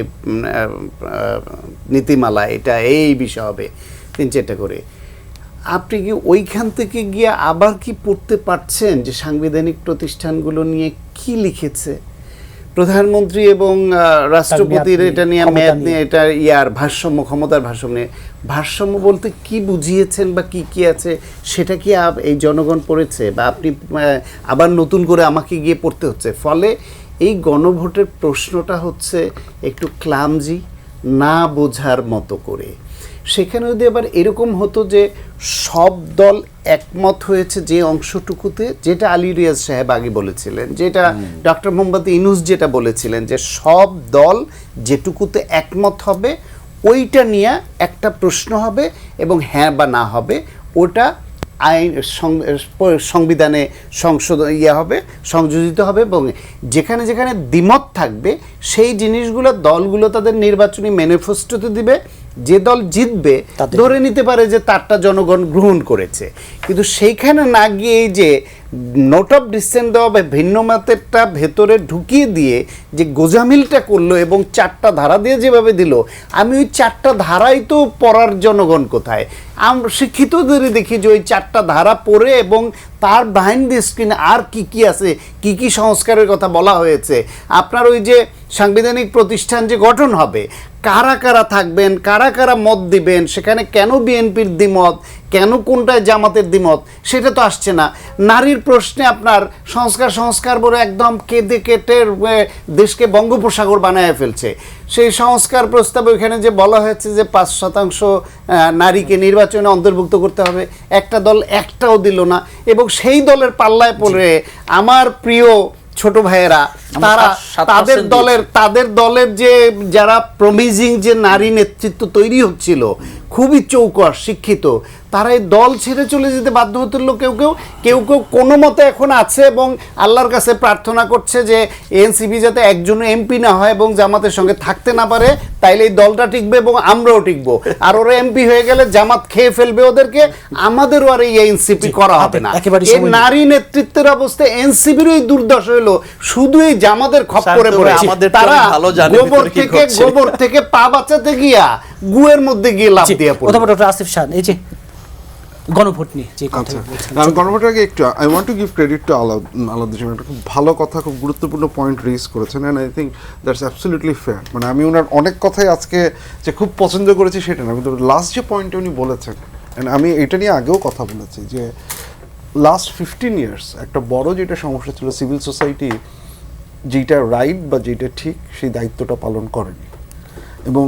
নীতিমালা, এটা এই বিষয় হবে 3-4টা করে, আপনি কি ওইখান থেকে গিয়ে আবার কি পড়তে পারছেন যে সাংবিধানিক প্রতিষ্ঠানগুলো নিয়ে কি লিখেছে প্রধানমন্ত্রী এবং রাষ্ট্রপতির এটা নিয়ে, মেয়াদ নিয়ে, এটা ভারসাম্য, ক্ষমতার ভারসাম্য নিয়ে? ভারসাম্য বলতে কি বুঝিয়েছেন বা কি কি আছে সেটা কি এই জনগণ পড়েছে, বা আপনি আবার নতুন করে আমাকে গিয়ে পড়তে হচ্ছে? ফলে এই গণভোটের প্রশ্নটা হচ্ছে একটু ক্লামজি, না বোঝার মতো করে। সেখানে যদি আবার এরকম হতো যে সব দল একমত হয়েছে যে অংশটুকুতে, যেটা আলী রিয়াজ সাহেব আগে বলেছিলেন, যেটা ডক্টর মোহাম্মদ ইউনূস যেটা বলেছিলেন, যে সব দল যেটুকুতে একমত হবে ওইটা নিয়ে একটা প্রশ্ন হবে, এবং হ্যাঁ বা না হবে ওটা আইন সংবিধানে হবে, সংযোজিত হবে, এবং যেখানে যেখানে দ্বিমত থাকবে সেই জিনিসগুলো দলগুলো তাদের নির্বাচনী ম্যানিফেস্টোতে দিবে। যে দল জিতবে ধরে নিতে পারে যে তারটা জনগণ গ্রহণ করেছে, কিন্তু সেইখানে না গিয়ে যে নোট অফ ডিসেন্ট দেওয়া বা ভিন্ন মতেরটা ভেতরে ঢুকিয়ে দিয়ে যে গোজামিলটা করলো, এবং 4টা ধারা দিয়ে যেভাবে দিল, আমি ওই 4টা ধারাই তো পড়ার জনগণ কোথায়? আমরা শিক্ষিতদেরই দেখি যে ওই 4টা ধারা পড়ে এবং তার বিহাইন্ড দ্য স্ক্রিনে আর কি কি আছে, কি কি সংস্কারের কথা বলা হয়েছে। আপনার ওই যে সাংবিধানিক প্রতিষ্ঠান যে গঠন হবে, কারা কারা থাকবেন, কারা কারা মত দিবেন, সেখানে কেন বিএনপির দ্বিমত, কেন কোনটায় জামাতের দ্বিমত, সেটা তো আসছে না। নারীর প্রশ্নে আপনার সংস্কার বলে একদম কেঁদে কেটে দেশকে বঙ্গোপসাগর বানায় ফেলছে। সেই সংস্কার প্রস্তাবে ওইখানে যে বলা হয়েছে যে 5% নারীকে নির্বাচনে অন্তর্ভুক্ত করতে হবে, একটা দল একটাও দিল না, এবং সেই দলের পাল্লায় পড়ে আমার প্রিয় ছোট ভাইয়েরা, তারা তাদের দলের যে যারা প্রমিজিং যে নারী নেতৃত্ব তৈরি হচ্ছিল, খুবই চৌকস শিক্ষিত, তারা এই দল ছেড়ে চলে যেতে বাধ্য হচ্ছিল। কেউ কেউ কোনো মতে এখন আছে এবং আল্লাহর কাছে প্রার্থনা করছে যে এনসিপি যাতে একজনও এমপি না হয় এবং জামাতের সঙ্গে থাকতে না পারে, তাইলে এই দলটা টিকবে এবং আমরাও টিকবো। আর ওরা এমপি হয়ে গেলে জামাত খেয়ে ফেলবে ওদেরকে, আমাদেরও আর এই এনসিপি করা হবে না। এই নারী নেতৃত্বের অবস্থা এনসিপির এই দুর্দশা হলো শুধু এই জামাতের খপ্পরে পড়ে। তারা গোবর থেকে পা বাঁচাতে গিয়া গুয়ের মধ্যে গিয়ে লাফ দিয়ে পড়ে। ডক্টর আসিফ শাহ, এই যে গণভোট নিয়ে যে কথা বলছেন, আমি গণভোটের আগে একটু I want to give credit to Alauddin, একটা খুব ভালো কথা, খুব গুরুত্বপূর্ণ পয়েন্ট রেজ করেছেন, and I think that's absolutely fair. মানে আমি ওনার অনেক কথাই আজকে যে খুব পছন্দ করেছি সেটা না, কিন্তু লাস্ট যে পয়েন্টটা উনি বলেছেন, অ্যান্ড আমি এটা নিয়ে আগেও কথা বলেছি, যে লাস্ট 15 ইয়ার্স একটা বড় যেটা সমস্যা ছিল, সিভিল সোসাইটি যেটা রাইট বা যেটা ঠিক সেই দায়িত্বটা পালন করেনি, এবং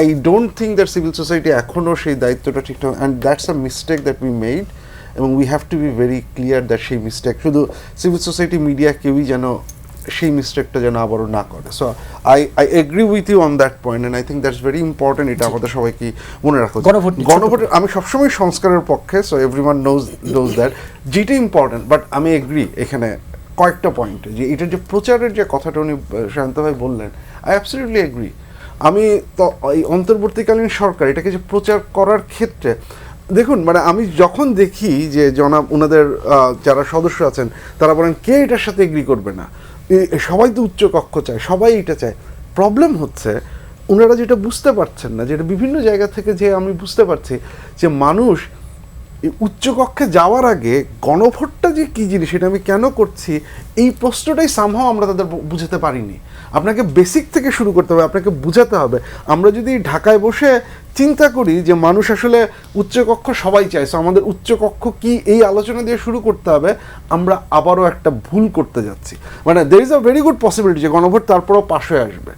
I don't think that civil society এখনো সেই দায়িত্বটা ঠিকঠাক, and that's a mistake that we made, এবং we have to be very clear that সেই মিস্টেক শুধু সিভিল সোসাইটি, মিডিয়া কেউই যেন সেই মিস্টেকটা যেন আবারও না করে। So I agree with you on that point, and I think that's very important. এটা আমাদের সবাইকে মনে রাখা উচিত। গণভোটের আমি সবসময় সংস্কারের পক্ষে, সো এভরিওয়ান knows that, যেটা ইম্পর্টেন্ট, বাট আমি এগ্রি এখানে কয়েকটা পয়েন্টে, যে এটা যে প্রচারের যে কথাটা উনি শান্ত ভাই বললেন, I absolutely agree। আমি তো এই অন্তর্বর্তীকালীন সরকার এটাকে যে প্রচার করার ক্ষেত্রে, দেখুন, মানে আমি যখন দেখি যে জনাব ওনাদের যারা সদস্য আছেন তারা বলেন কে এটার সাথে এগ্রি করবে না, সবাই তো উচ্চ কক্ষ চায়, সবাই এটা চায়। প্রবলেম হচ্ছে ওনারা যেটা বুঝতে পারছেন না, যেটা বিভিন্ন জায়গা থেকে যে আমি বুঝতে পারছি, যে মানুষ উচ্চকক্ষে যাওয়ার আগে গণভোটটা যে কী জিনিস, সেটা আমি কেন করছি, এই প্রশ্নটাই সামহাও আমরা তাদের বুঝাতে পারিনি। আপনাকে বেসিক থেকে শুরু করতে হবে, আপনাকে বুঝাতে হবে। আমরা যদি ঢাকায় বসে চিন্তা করি যে মানুষ আসলে উচ্চকক্ষ সবাই চায়, সো আমাদের উচ্চকক্ষ কি এই আলোচনা দিয়ে শুরু করতে হবে, আমরা আবারও একটা ভুল করতে যাচ্ছি। মানে there is a very good possibility যে গণভোট তারপরেও পাশ হয়ে আসবে,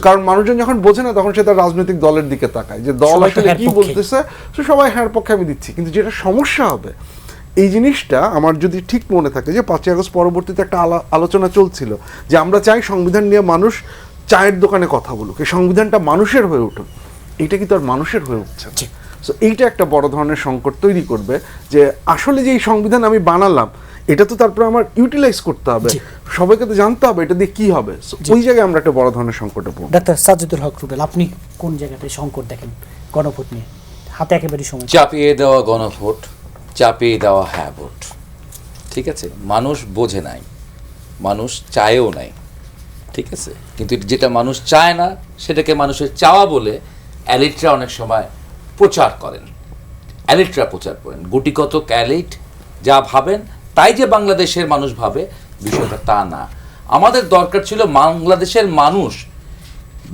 কারণ মানুষজন যখন বোঝে না তখন সে তার রাজনৈতিক দলের দিকে তাকায়, যে দল আসলে কি বলতেছে, তো সবাই হ্যাঁ পক্ষে আমি দিচ্ছি। কিন্তু যেটা সমস্যা হবে এই জিনিসটা আমার যদি ঠিক মনে থাকে যে 5ই আগস্ট পরবর্তীতে একটা আলোচনা চলছিল যে আমরা চাই সংবিধান নিয়ে মানুষ চায়ের দোকানে কথা বলুক, এই সংবিধানটা মানুষের হয়ে উঠুক। এটা কিন্তু আর মানুষের হয়ে উঠছে না। সো এইটা একটা বড় ধরনের সংকট তৈরি করবে যে আসলে যে এই সংবিধান আমি বানালাম এটা তো তারপরে আমার ইউটিলাইজ করতে হবে, সবাইকে তো জানতে হবে এটা দিয়ে কি হবে। So, ওই জায়গায় আমরা একটা বড় ধরনের সংকটে পড়ব। ডাক্তার সাজিদুল হক রুবেল, আপনি কোন জায়গাতে সংকট দেখেন গণভোট নিয়ে? হাতে একেবারে সময়। চাপিয়ে দেওয়া গণভোট, চাপিয়ে দেওয়া হ্যাঁ ভোট। ঠিক আছে, মানুষ বোঝে নাই, মানুষ চায়ও নাই। ঠিক আছে, কিন্তু যেটা মানুষ চায় না সেটাকে মানুষের চাওয়া বলে অ্যালিটরা অনেক সময় প্রচার করেন। অ্যালিটরা প্রচার করেন, গুটি কতক অ্যালিট যা ভাবেন তাই যে বাংলাদেশের মানুষ ভাবে, বিষয়টা তা না। আমাদের দরকার ছিল বাংলাদেশের মানুষ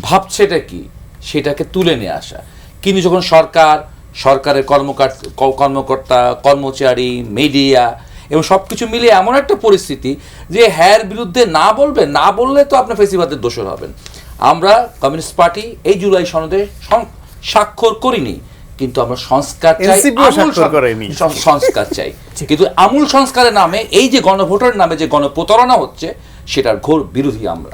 ভাবছে এটা কি সেটাকে তুলে নিয়ে আসা। কিন্তু যখন সরকারের কর্মকর্তা, কর্মচারী, মিডিয়া এবং সব কিছু মিলিয়ে এমন একটা পরিস্থিতি যে হ্যার বিরুদ্ধে না বললে তো আপনি ফেসিবাদের দোষর হবেন। আমরা কমিউনিস্ট পার্টি এই জুলাই সনদে স্বাক্ষর করিনি, কিন্তু আমরা সংস্কার চাই, সংস্কার চাই। কিন্তু আমূল সংস্কারের নামে এই যে গণভোটের নামে যে গণপ্রতারণা হচ্ছে সেটার ঘোর বিরোধী আমরা,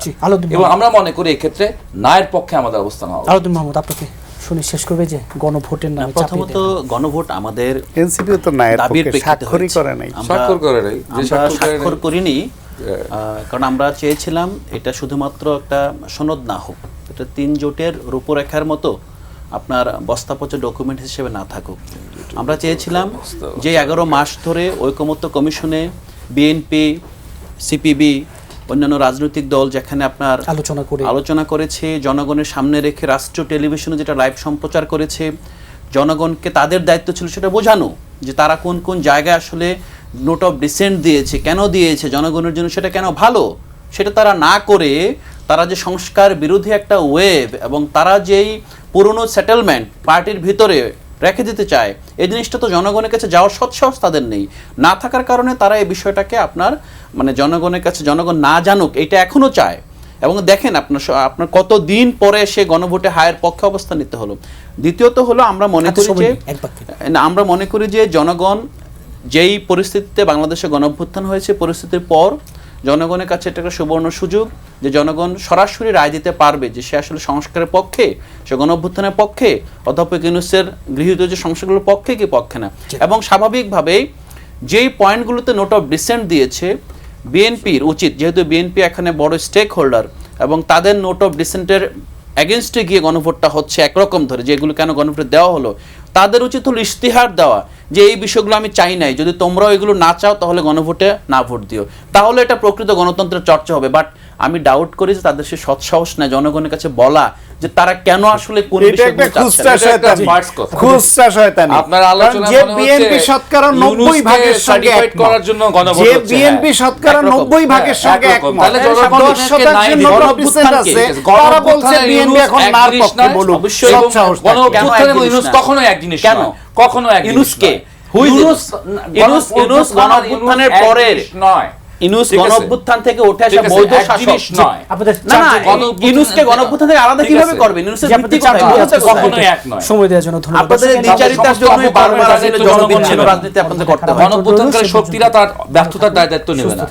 এবং আমরা মনে করি এক্ষেত্রে ন্যায়ের পক্ষে আমাদের অবস্থান হবে। আলাউদ্দিন মাহমুদ, আপনাকে শুনে শেষ করবে যে গণভোটের নামে প্রথমত গণভোট আমাদের এনসিপিও তো ন্যায়ের দাবির পক্ষে প্রেক্ষিতে স্বাক্ষরই হয়েছে। করে নাই। আমরা স্বাক্ষর করিনি, কারণ আমরা চেয়েছিলাম এটা শুধুমাত্র একটা সনদ না হোক, এটা 3 জোটের রূপরেখার মতো আপনার বস্তাপচা ডকুমেন্ট হিসেবে না থাকুক। আমরা চেয়েছিলাম যে 11 মাস ধরে ঐকমত্য কমিশনে বিএনপি, সিপিবি, অন্যান্য রাজনৈতিক দল যেখানে আপনার আলোচনা করেছে, জনগণের সামনে রেখে রাষ্ট্রীয় টেলিভিশনে যেটা লাইভ সম্প্রচার করেছে, জনগণকে তাদের দায়িত্ব ছিল সেটা বোঝানো যে তারা কোন কোন জায়গায় আসলে নোট অফ ডিসেন্ট দিয়েছে, কেন দিয়েছে, জনগণের জন্য সেটা কেন ভালো, সেটা তারা না করে তারা যে সংস্কার বিরোধী একটা ওয়েভ এবং তারা যেই পুরনো সেটেলমেন্ট পার্টির ভিতরে রেখে দিতে চায়, এই জিনিসটা তো জনগণের কাছে যাওয়ার সৎসাহস তাদের নেই। না থাকার কারণে তারা এই বিষয়টাকে আপনার জনগণের কাছে জনগণ না জানুক এটা এখনো চায়। এবং দেখেন আপনার কতদিন পরে সে গণভোটে হায়ের পক্ষে অবস্থান নিতে হলো। দ্বিতীয়ত হলো আমরা মনে করি যে জনগণ যেই পরিস্থিতিতে বাংলাদেশে গণঅভ্যুত্থান হয়েছে, পরিস্থিতির পর জনগণের কাছে এটা একটা সুবর্ণ সুযোগ যে জনগণ সরাসরি রায় দিতে পারবে যে সে আসলে সংস্কারের পক্ষে, সে গণঅভ্যুত্থানের পক্ষে, অধ্যাপক ইউনূসের গৃহীত যে সংস্কারগুলোর পক্ষে কি পক্ষে না। এবং স্বাভাবিকভাবেই যেই পয়েন্টগুলোতে নোট অফ ডিসেন্ট দিয়েছে বিএনপির উচিত, যেহেতু বিএনপি এখানে বড় স্টেক হোল্ডার এবং তাদের নোট অফ ডিসেন্টের এগেনস্টে গিয়ে গণভোটটা হচ্ছে একরকম ধরে, যেগুলো কেন গণভোটে দেওয়া হলো, তাদের উচিত হলো ইশতিহার দেওয়া যে এই বিষয়গুলো আমি চাই নাই, যদি তোমরাও এগুলো না চাও তাহলে গণভোটে না ভোট দিও, তাহলে এটা প্রকৃত গণতন্ত্রের চর্চা হবে। বাট আমি ডাউট করি যে তাদের সে সৎসাহস নেই জনগণের কাছে বলা যে তারা কেন আসলে কোন বিষয়গুলো চাচ্ছে। আপনার আলোচনা যে বিএনপি শতকরা 90 ভাগের সঙ্গে একমত করার জন্য গণভোট যে হচ্ছে, বিএনপি শতকরা 90 ভাগের সঙ্গে একমত, তাহলে গণঅভ্যুত্থান আছে, তারা বলছে বিএনপি এখন নার পক্ষে বলুক। গণঅভ্যুত্থান কখনো এক জিনিস কেন, কখনো এক ইউনূসকে ইউনূস গণঅভ্যুত্থানের পরে নয়, ইউনূস গণঅভ্যুত্থান থেকে উঠে আসা বৈধ শাসক নয়। ইউনূসকে গণঅভ্যুত্থান থেকে আলাদা কিভাবে করবেন? ইউনূসের ভিত্তি কখনো এক নয়। সময় দেওয়ার জন্য ধন্যবাদ। আপনাদের দ্বিচারিতার জন্যই বারবার আসলে জনগণ রাজনীতি আপনাদের করতে হয়। গণঅভ্যুত্থানকারী শক্তিরা তার ব্যর্থতার দায় দায়িত্ব নেবে না।